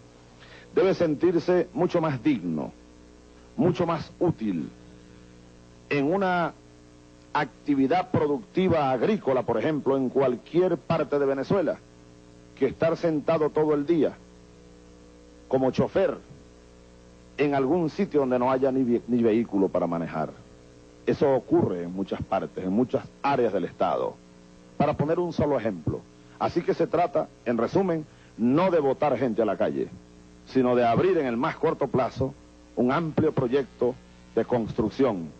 debe sentirse mucho más digno, mucho más útil en una actividad productiva agrícola, por ejemplo, en cualquier parte de Venezuela, que estar sentado todo el día como chofer en algún sitio donde no haya ni vehículo para manejar. Eso ocurre en muchas partes, en muchas áreas del Estado. Para poner un solo ejemplo. Así que se trata, en resumen, no de botar gente a la calle, sino de abrir en el más corto plazo un amplio proyecto de construcción,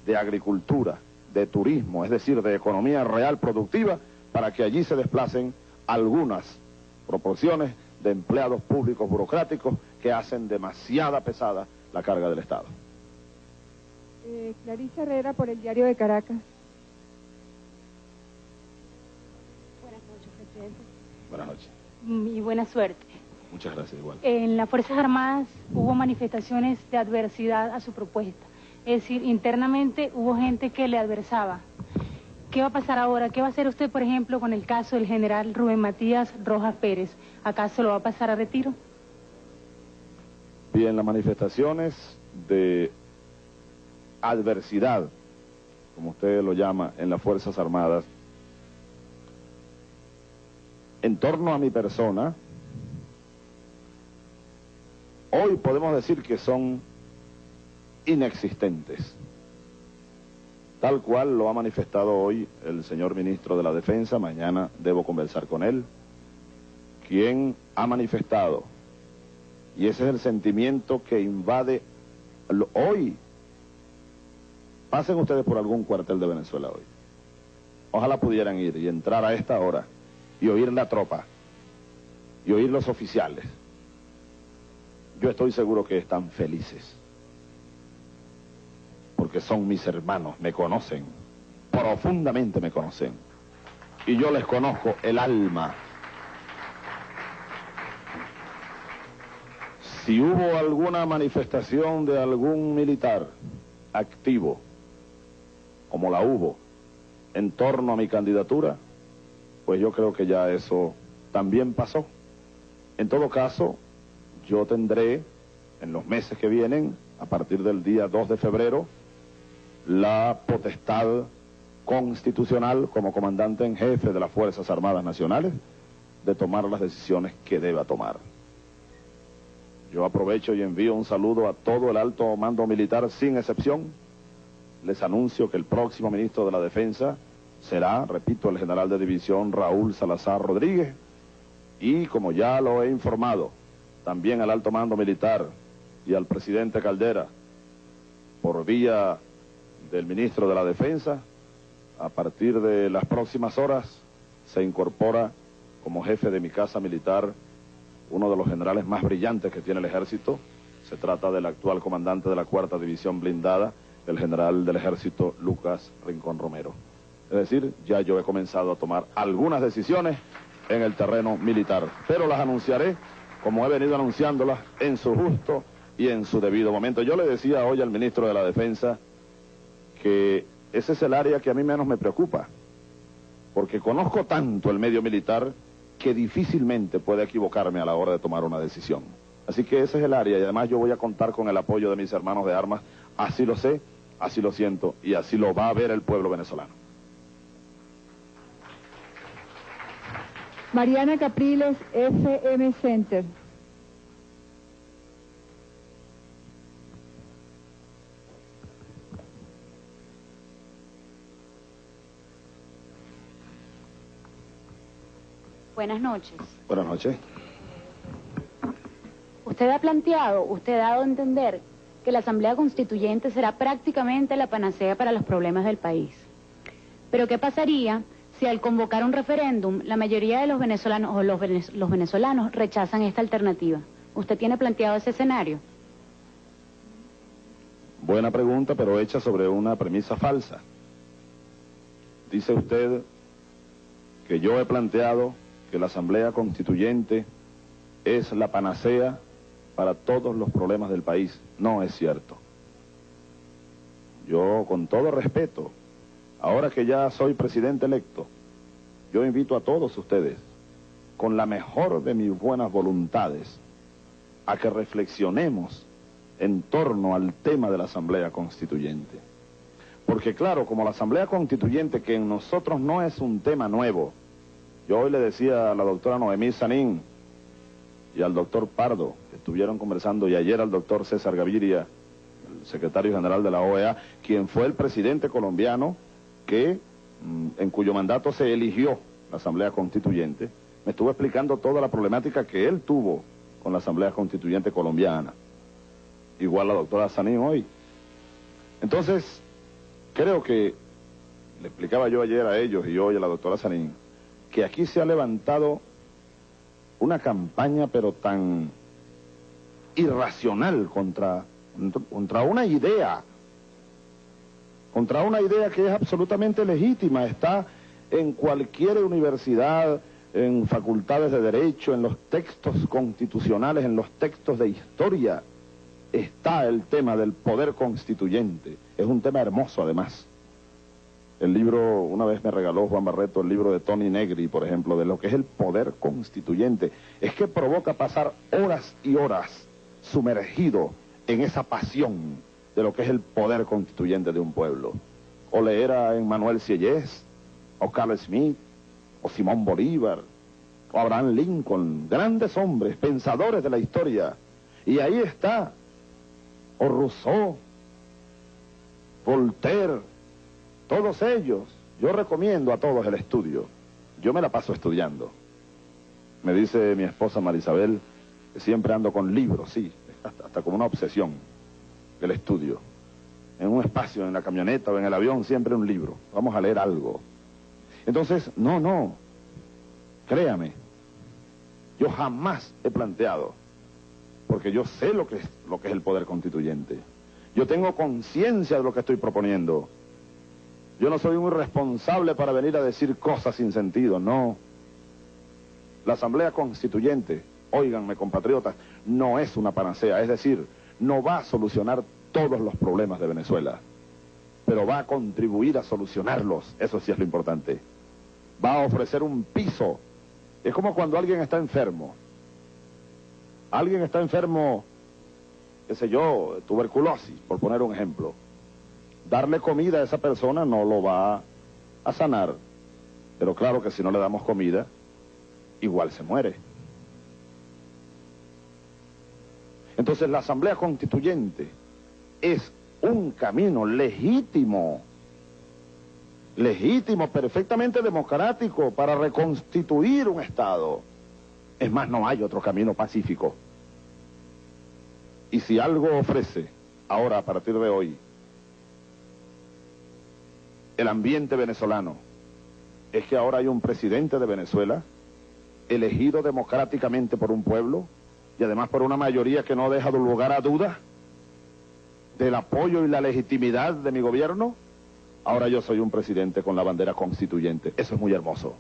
de agricultura, de turismo, es decir, de economía real productiva, para que allí se desplacen algunas proporciones de empleados públicos burocráticos que hacen demasiada pesada la carga del Estado. Clarisa Herrera, por el Diario de Caracas. Buenas noches, presidente. Buenas noches. Y buena suerte. Muchas gracias, igual. En las Fuerzas Armadas hubo manifestaciones de adversidad a su propuesta. Es decir, internamente hubo gente que le adversaba. ¿Qué va a pasar ahora? ¿Qué va a hacer usted, por ejemplo, con el caso del general Rubén Matías Rojas Pérez? ¿Acaso lo va a pasar a retiro? Bien, las manifestaciones de adversidad, como usted lo llama, en las Fuerzas Armadas, en torno a mi persona, hoy podemos decir que son inexistentes, tal cual lo ha manifestado hoy el señor ministro de la Defensa. Mañana debo conversar con él, quien ha manifestado, y ese es el sentimiento que invade hoy. Pasen ustedes por algún cuartel de Venezuela hoy, ojalá pudieran ir y entrar a esta hora y oír la tropa y oír los oficiales. Yo estoy seguro que están felices, porque son mis hermanos, me conocen, profundamente me conocen, y yo les conozco el alma. Si hubo alguna manifestación de algún militar activo, como la hubo, en torno a mi candidatura, pues yo creo que ya eso también pasó. En todo caso, yo tendré, en los meses que vienen, a partir del día 2 de febrero, la potestad constitucional como comandante en jefe de las Fuerzas Armadas Nacionales de tomar las decisiones que deba tomar. Yo aprovecho y envío un saludo a todo el alto mando militar sin excepción. Les anuncio que el próximo ministro de la Defensa será, repito, el general de división Raúl Salazar Rodríguez, y como ya lo he informado también al alto mando militar y al presidente Caldera por vía del ministro de la Defensa, a partir de las próximas horas se incorpora como jefe de mi casa militar uno de los generales más brillantes que tiene el ejército. Se trata del actual comandante de la 4ª División Blindada, el general del ejército Lucas Rincón Romero. Es decir, ya yo he comenzado a tomar algunas decisiones en el terreno militar, pero las anunciaré como he venido anunciándolas en su justo y en su debido momento. Yo le decía hoy al ministro de la Defensa que ese es el área que a mí menos me preocupa, porque conozco tanto el medio militar que difícilmente puede equivocarme a la hora de tomar una decisión. Así que ese es el área, y además yo voy a contar con el apoyo de mis hermanos de armas. Así lo sé, así lo siento, y así lo va a ver el pueblo venezolano. Mariana Capriles, FM Center. Buenas noches. Buenas noches. Usted ha planteado, usted ha dado a entender que la Asamblea Constituyente será prácticamente la panacea para los problemas del país. Pero ¿qué pasaría si al convocar un referéndum la mayoría de los venezolanos o los venezolanos rechazan esta alternativa? ¿Usted tiene planteado ese escenario? Buena pregunta, pero hecha sobre una premisa falsa. Dice usted que yo he planteado que la Asamblea Constituyente es la panacea para todos los problemas del país. No es cierto. Yo, con todo respeto, ahora que ya soy presidente electo, yo invito a todos ustedes, con la mejor de mis buenas voluntades, a que reflexionemos en torno al tema de la Asamblea Constituyente. Porque claro, como la Asamblea Constituyente, que en nosotros no es un tema nuevo, yo hoy le decía a la doctora Noemí Sanín y al doctor Pardo, que estuvieron conversando, y ayer al doctor César Gaviria, el secretario general de la OEA, quien fue el presidente colombiano que, en cuyo mandato se eligió la Asamblea Constituyente, me estuvo explicando toda la problemática que él tuvo con la Asamblea Constituyente colombiana. Igual la doctora Sanín hoy. Entonces, creo que, le explicaba yo ayer a ellos y hoy a la doctora Sanín, que aquí se ha levantado una campaña pero tan irracional contra una idea que es absolutamente legítima, está en cualquier universidad, en facultades de derecho, en los textos constitucionales, en los textos de historia, está el tema del poder constituyente. Es un tema hermoso además. El libro, una vez me regaló Juan Barreto el libro de Tony Negri, por ejemplo, de lo que es el poder constituyente. Es que provoca pasar horas y horas sumergido en esa pasión de lo que es el poder constituyente de un pueblo. O leer a Emmanuel Sieyès, o Carl Smith, o Simón Bolívar, o Abraham Lincoln, grandes hombres, pensadores de la historia. Y ahí está, o Rousseau, Voltaire, todos ellos. Yo recomiendo a todos el estudio. Yo me la paso estudiando. Me dice mi esposa Marisabel que siempre ando con libros, sí, hasta como una obsesión, el estudio. En un espacio, en la camioneta o en el avión, siempre un libro. Vamos a leer algo. Entonces, no, créame, yo jamás he planteado, porque yo sé lo que es el poder constituyente. Yo tengo conciencia de lo que estoy proponiendo. Yo no soy un irresponsable para venir a decir cosas sin sentido, no. La Asamblea Constituyente, óiganme compatriotas, no es una panacea, es decir, no va a solucionar todos los problemas de Venezuela, pero va a contribuir a solucionarlos, eso sí es lo importante. Va a ofrecer un piso. Es como cuando alguien está enfermo. Alguien está enfermo, qué sé yo, tuberculosis, por poner un ejemplo. Darle comida a esa persona no lo va a sanar, pero claro que si no le damos comida, igual se muere. Entonces la Asamblea Constituyente es un camino legítimo, perfectamente democrático para reconstituir un Estado. Es más, no hay otro camino pacífico. Y si algo ofrece ahora, a partir de hoy, el ambiente venezolano, es que ahora hay un presidente de Venezuela elegido democráticamente por un pueblo y además por una mayoría que no deja lugar a duda del apoyo y la legitimidad de mi gobierno. Ahora yo soy un presidente con la bandera constituyente. Eso es muy hermoso,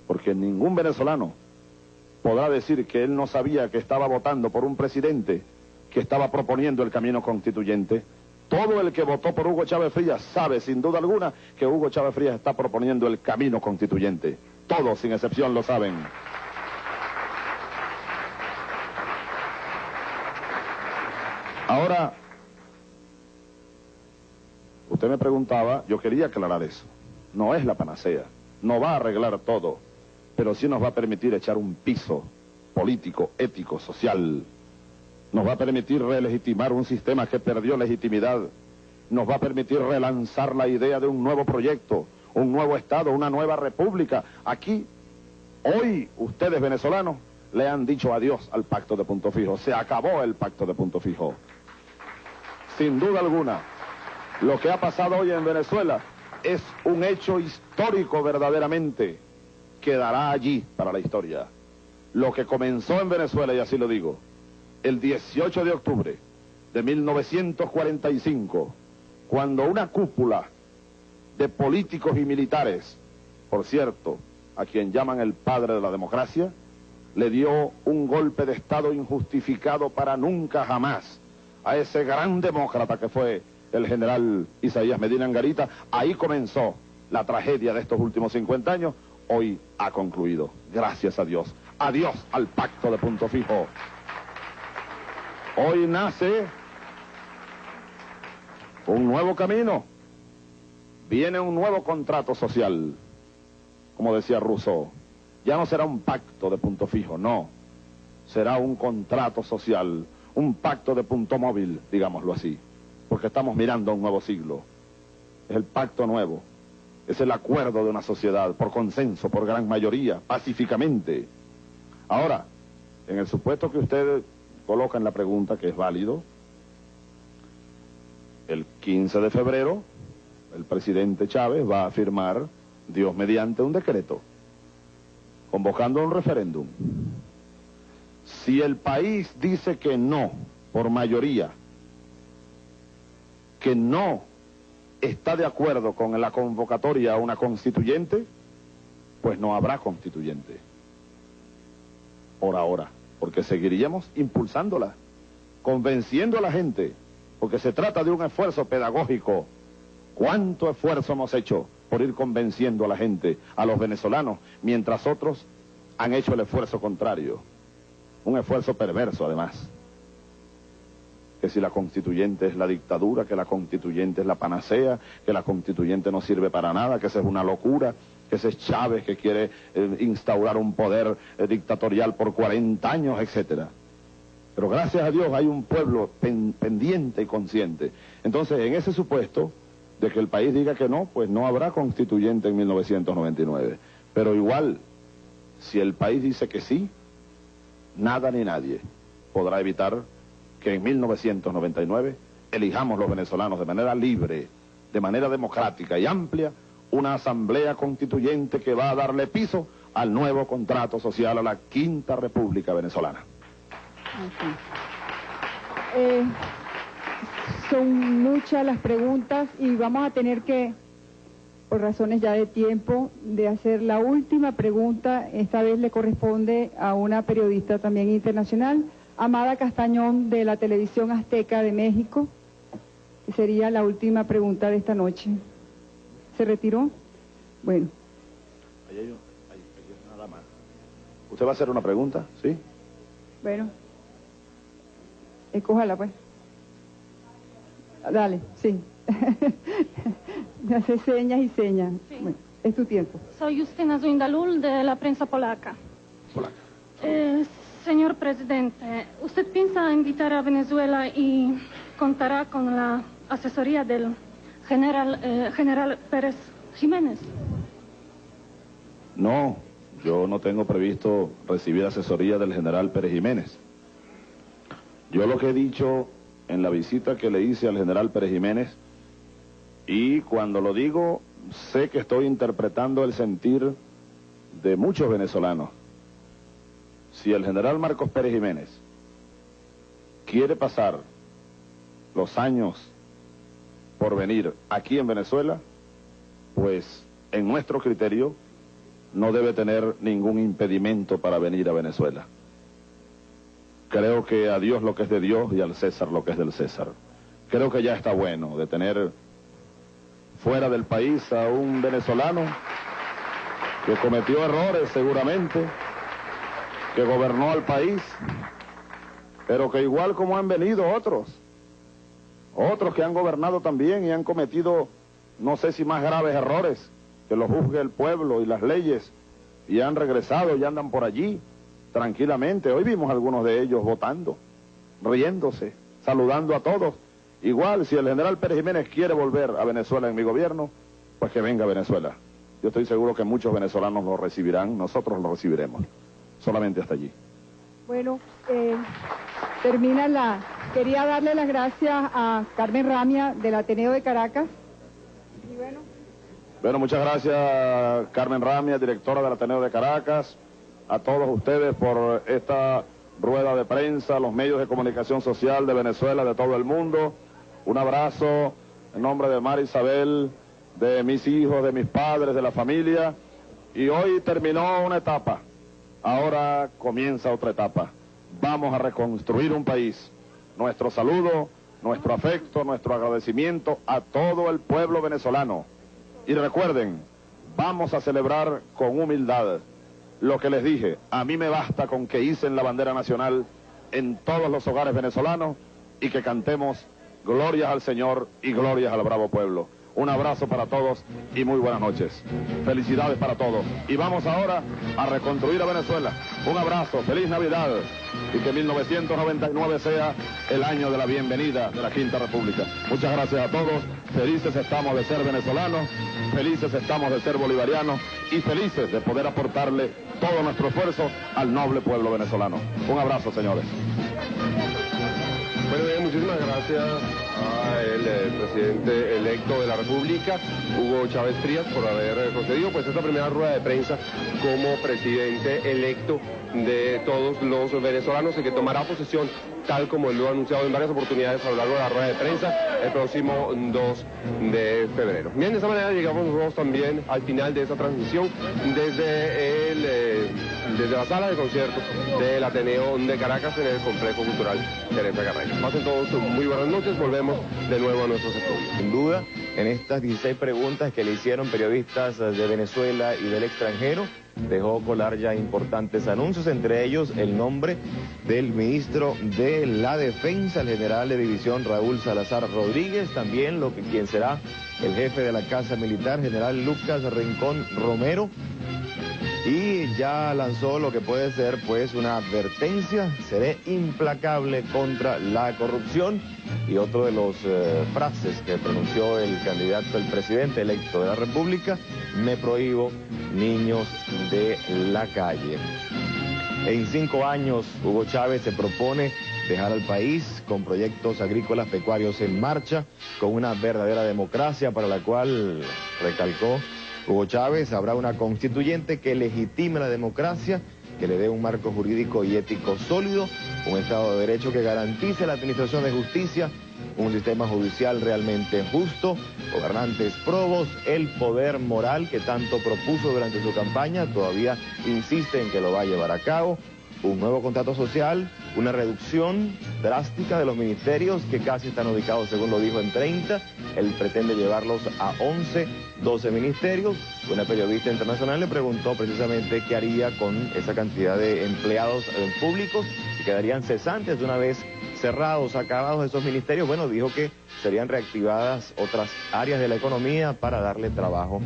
porque ningún venezolano podrá decir que él no sabía que estaba votando por un presidente que estaba proponiendo el camino constituyente. Todo el que votó por Hugo Chávez Frías sabe sin duda alguna que Hugo Chávez Frías está proponiendo el camino constituyente. Todos sin excepción lo saben. Ahora, usted me preguntaba, yo quería aclarar eso. No es la panacea, no va a arreglar todo, pero sí nos va a permitir echar un piso político, ético, social. Nos va a permitir relegitimar un sistema que perdió legitimidad. Nos va a permitir relanzar la idea de un nuevo proyecto, un nuevo Estado, una nueva república. Aquí, hoy, ustedes venezolanos le han dicho adiós al pacto de Punto Fijo. Se acabó el pacto de Punto Fijo. Sin duda alguna, lo que ha pasado hoy en Venezuela es un hecho histórico verdaderamente. Quedará allí para la historia. Lo que comenzó en Venezuela, y así lo digo, el 18 de octubre de 1945, cuando una cúpula de políticos y militares, por cierto, a quien llaman el padre de la democracia, le dio un golpe de Estado injustificado para nunca jamás a ese gran demócrata que fue el general Isaías Medina Angarita. Ahí comenzó la tragedia de estos últimos 50 años. Hoy ha concluido, gracias a Dios. Adiós al pacto de Punto Fijo. Hoy nace un nuevo camino, viene un nuevo contrato social, como decía Rousseau. Ya no será un pacto de Punto Fijo, no, será un contrato social, un pacto de punto móvil, digámoslo así, porque estamos mirando a un nuevo siglo. Es el pacto nuevo, es el acuerdo de una sociedad por consenso, por gran mayoría, pacíficamente. Ahora, en el supuesto que usted coloca en la pregunta, que es válido, el 15 de febrero, el presidente Chávez va a firmar, Dios mediante, un decreto, convocando un referéndum. Si el país dice que no, por mayoría, que no está de acuerdo con la convocatoria a una constituyente, pues no habrá constituyente. Por ahora, porque seguiríamos impulsándola, convenciendo a la gente, porque se trata de un esfuerzo pedagógico. ¿Cuánto esfuerzo hemos hecho por ir convenciendo a la gente, a los venezolanos, mientras otros han hecho el esfuerzo contrario? Un esfuerzo perverso, además. Que si la constituyente es la dictadura, que la constituyente es la panacea, que la constituyente no sirve para nada, que esa es una locura, que ese es Chávez que quiere instaurar un poder dictatorial por 40 años, etcétera. Pero gracias a Dios hay un pueblo pendiente y consciente. Entonces, en ese supuesto de que el país diga que no, pues no habrá constituyente en 1999. Pero igual, si el país dice que sí, nada ni nadie podrá evitar que en 1999 elijamos los venezolanos de manera libre, de manera democrática y amplia, una asamblea constituyente que va a darle piso al nuevo contrato social, a la Quinta República Venezolana. Son muchas las preguntas y vamos a tener que, por razones ya de tiempo, de hacer la última pregunta. Esta vez le corresponde a una periodista también internacional, Amada Castañón, de la Televisión Azteca de México, que sería la última pregunta de esta noche. ¿Se retiró? Bueno. Ahí hay nada más. ¿Usted va a hacer una pregunta? ¿Sí? Bueno. Escójala, pues. Dale, sí. Me hace señas y señas. Sí. Bueno, es tu tiempo. Soy Justina Zuindalul, de la prensa polaca. Señor presidente, ¿usted piensa invitar a Venezuela y contará con la asesoría del general Pérez Jiménez? No, yo no tengo previsto recibir asesoría del general Pérez Jiménez. Yo lo que he dicho en la visita que le hice al general Pérez Jiménez, y cuando lo digo, sé que estoy interpretando el sentir de muchos venezolanos. Si el general Marcos Pérez Jiménez quiere pasar los años por venir aquí en Venezuela, pues en nuestro criterio no debe tener ningún impedimento para venir a Venezuela. Creo que a Dios lo que es de Dios y al César lo que es del César. Creo que ya está bueno de tener fuera del país a un venezolano que cometió errores seguramente, que gobernó al país, pero que igual como han venido otros que han gobernado también y han cometido, no sé si más graves errores, que los juzgue el pueblo y las leyes, y han regresado y andan por allí tranquilamente. Hoy vimos algunos de ellos votando, riéndose, saludando a todos. Igual, si el general Pérez Jiménez quiere volver a Venezuela en mi gobierno, pues que venga a Venezuela. Yo estoy seguro que muchos venezolanos lo recibirán, nosotros lo recibiremos. Solamente hasta allí. Bueno, quería darle las gracias a Carmen Ramia, del Ateneo de Caracas. Y bueno, muchas gracias, Carmen Ramia, directora del Ateneo de Caracas, a todos ustedes por esta rueda de prensa, los medios de comunicación social de Venezuela, de todo el mundo. Un abrazo en nombre de María Isabel, de mis hijos, de mis padres, de la familia. Y hoy terminó una etapa. Ahora comienza otra etapa. Vamos a reconstruir un país. Nuestro saludo, nuestro afecto, nuestro agradecimiento a todo el pueblo venezolano. Y recuerden, vamos a celebrar con humildad lo que les dije. A mí me basta con que hicen la bandera nacional en todos los hogares venezolanos y que cantemos glorias al Señor y glorias al bravo pueblo. Un abrazo para todos y muy buenas noches. Felicidades para todos. Y vamos ahora a reconstruir a Venezuela. Un abrazo, feliz Navidad y que 1999 sea el año de la bienvenida de la Quinta República. Muchas gracias a todos. Felices estamos de ser venezolanos, felices estamos de ser bolivarianos y felices de poder aportarle todo nuestro esfuerzo al noble pueblo venezolano. Un abrazo, señores. Bueno, bien, muchísimas gracias al presidente electo de la República, Hugo Chávez Frías, por haber concedido pues esta primera rueda de prensa como presidente electo de todos los venezolanos y que tomará posesión, tal como lo ha anunciado en varias oportunidades a lo largo de la rueda de prensa, el próximo 2 de febrero. Bien, de esta manera llegamos nosotros también al final de esta transmisión desde la sala de conciertos del Ateneo de Caracas en el Complejo Cultural Teresa Carreño. Pasen todos muy buenas noches, volvemos de nuevo a nuestros estudios. Sin duda, en estas 16 preguntas que le hicieron periodistas de Venezuela y del extranjero, dejó colar ya importantes anuncios, entre ellos el nombre del ministro de la Defensa, el general de división Raúl Salazar Rodríguez, también quien será el jefe de la Casa Militar, general Lucas Rincón Romero, y ya lanzó lo que puede ser pues una advertencia: seré implacable contra la corrupción. Y otro de los frases que pronunció el candidato, el presidente electo de la República: me prohíbo niños de la calle. En 5 años, Hugo Chávez se propone dejar al país con proyectos agrícolas pecuarios en marcha, con una verdadera democracia para la cual, recalcó Hugo Chávez, habrá una constituyente que legitime la democracia, que le dé un marco jurídico y ético sólido, un Estado de Derecho que garantice la administración de justicia, un sistema judicial realmente justo, gobernantes probos, el poder moral que tanto propuso durante su campaña, todavía insiste en que lo va a llevar a cabo, un nuevo contrato social, una reducción drástica de los ministerios que casi están ubicados, según lo dijo, en 30. Él pretende llevarlos a 11, 12 ministerios. Una periodista internacional le preguntó precisamente qué haría con esa cantidad de empleados públicos que quedarían cesantes de una vez cerrados, acabados esos ministerios. Bueno, dijo que serían reactivadas otras áreas de la economía para darle trabajo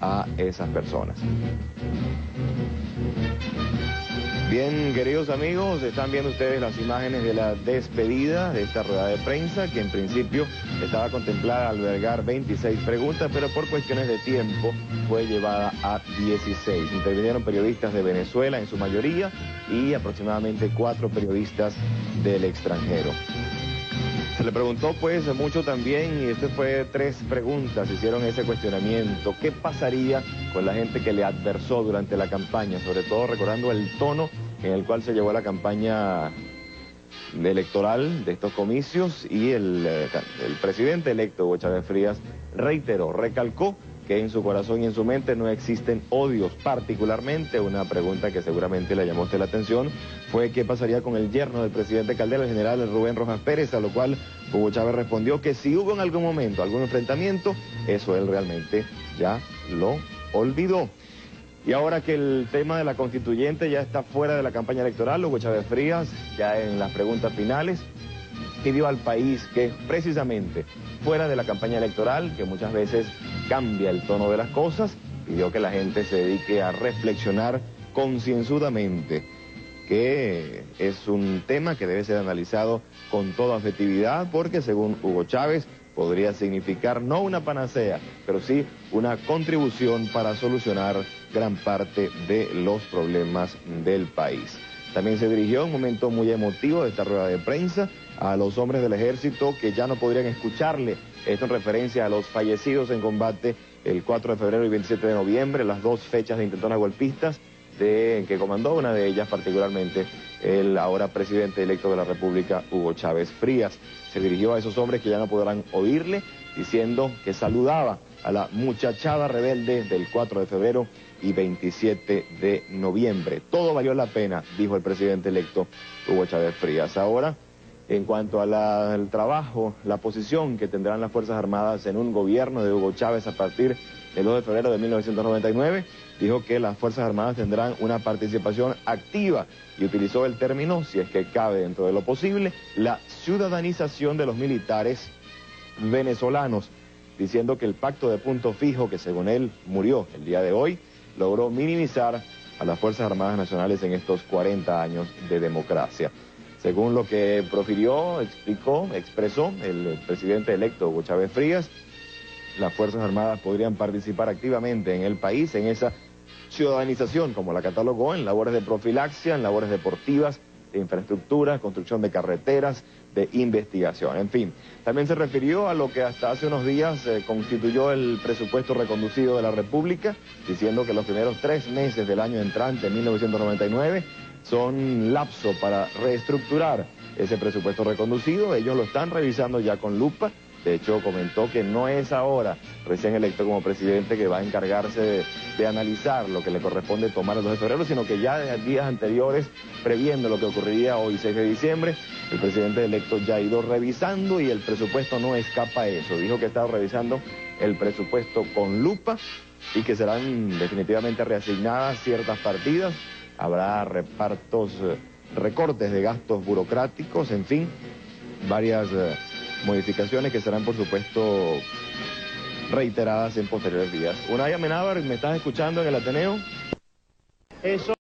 a esas personas. Bien, queridos amigos, están viendo ustedes las imágenes de la despedida de esta rueda de prensa, que en principio estaba contemplada albergar 26 preguntas, pero por cuestiones de tiempo fue llevada a 16. Intervinieron periodistas de Venezuela en su mayoría y aproximadamente 4 periodistas del extranjero. Se le preguntó pues mucho también, y este fue 3 preguntas, hicieron ese cuestionamiento: ¿qué pasaría con la gente que le adversó durante la campaña? Sobre todo recordando el tono en el cual se llevó la campaña electoral de estos comicios, y el presidente electo, Hugo Chávez Frías, reiteró, recalcó que en su corazón y en su mente no existen odios. Particularmente, una pregunta que seguramente le llamó a usted la atención fue qué pasaría con el yerno del presidente Caldera, el general Rubén Rojas Pérez, a lo cual Hugo Chávez respondió que si hubo en algún momento algún enfrentamiento, eso él realmente ya lo olvidó. Y ahora que el tema de la constituyente ya está fuera de la campaña electoral, Hugo Chávez Frías, ya en las preguntas finales, pidió al país que precisamente fuera de la campaña electoral, que muchas veces cambia el tono de las cosas, pidió que la gente se dedique a reflexionar concienzudamente, que es un tema que debe ser analizado con toda objetividad, porque según Hugo Chávez podría significar no una panacea, pero sí una contribución para solucionar gran parte de los problemas del país. También se dirigió en un momento muy emotivo de esta rueda de prensa a los hombres del ejército que ya no podrían escucharle. Esto en referencia a los fallecidos en combate el 4 de febrero y 27 de noviembre, las 2 fechas de intentonas golpistas que comandó, una de ellas particularmente el ahora presidente electo de la República, Hugo Chávez Frías. Se dirigió a esos hombres que ya no podrán oírle, diciendo que saludaba a la muchachada rebelde del 4 de febrero y 27 de noviembre. Todo valió la pena, dijo el presidente electo Hugo Chávez Frías. Ahora, en cuanto al trabajo, la posición que tendrán las Fuerzas Armadas en un gobierno de Hugo Chávez a partir del 2 de febrero de 1999, dijo que las Fuerzas Armadas tendrán una participación activa y utilizó el término, si es que cabe dentro de lo posible, la ciudadanización de los militares venezolanos. diciendo que el pacto de punto fijo, que según él murió el día de hoy, logró minimizar a las Fuerzas Armadas Nacionales en estos 40 años de democracia. Según lo que profirió, expresó el presidente electo Hugo Chávez Frías, las Fuerzas Armadas podrían participar activamente en el país, en esa ciudadanización, como la catalogó, en labores de profilaxia, en labores deportivas, de infraestructura, construcción de carreteras, de investigación. En fin, también se refirió a lo que hasta hace unos días constituyó el presupuesto reconducido de la República, diciendo que los primeros 3 meses del año entrante, 1999, son lapso para reestructurar ese presupuesto reconducido. Ellos lo están revisando ya con lupa. De hecho, comentó que no es ahora, recién electo como presidente, que va a encargarse de analizar lo que le corresponde tomar el 2 de febrero, sino que ya de días anteriores, previendo lo que ocurriría hoy 6 de diciembre, el presidente electo ya ha ido revisando y el presupuesto no escapa a eso. Dijo que ha estado revisando el presupuesto con lupa y que serán definitivamente reasignadas ciertas partidas. Habrá repartos, recortes de gastos burocráticos, en fin, varias modificaciones que serán, por supuesto, reiteradas en posteriores días. Unai Amenábar, ¿me estás escuchando en el Ateneo? Eso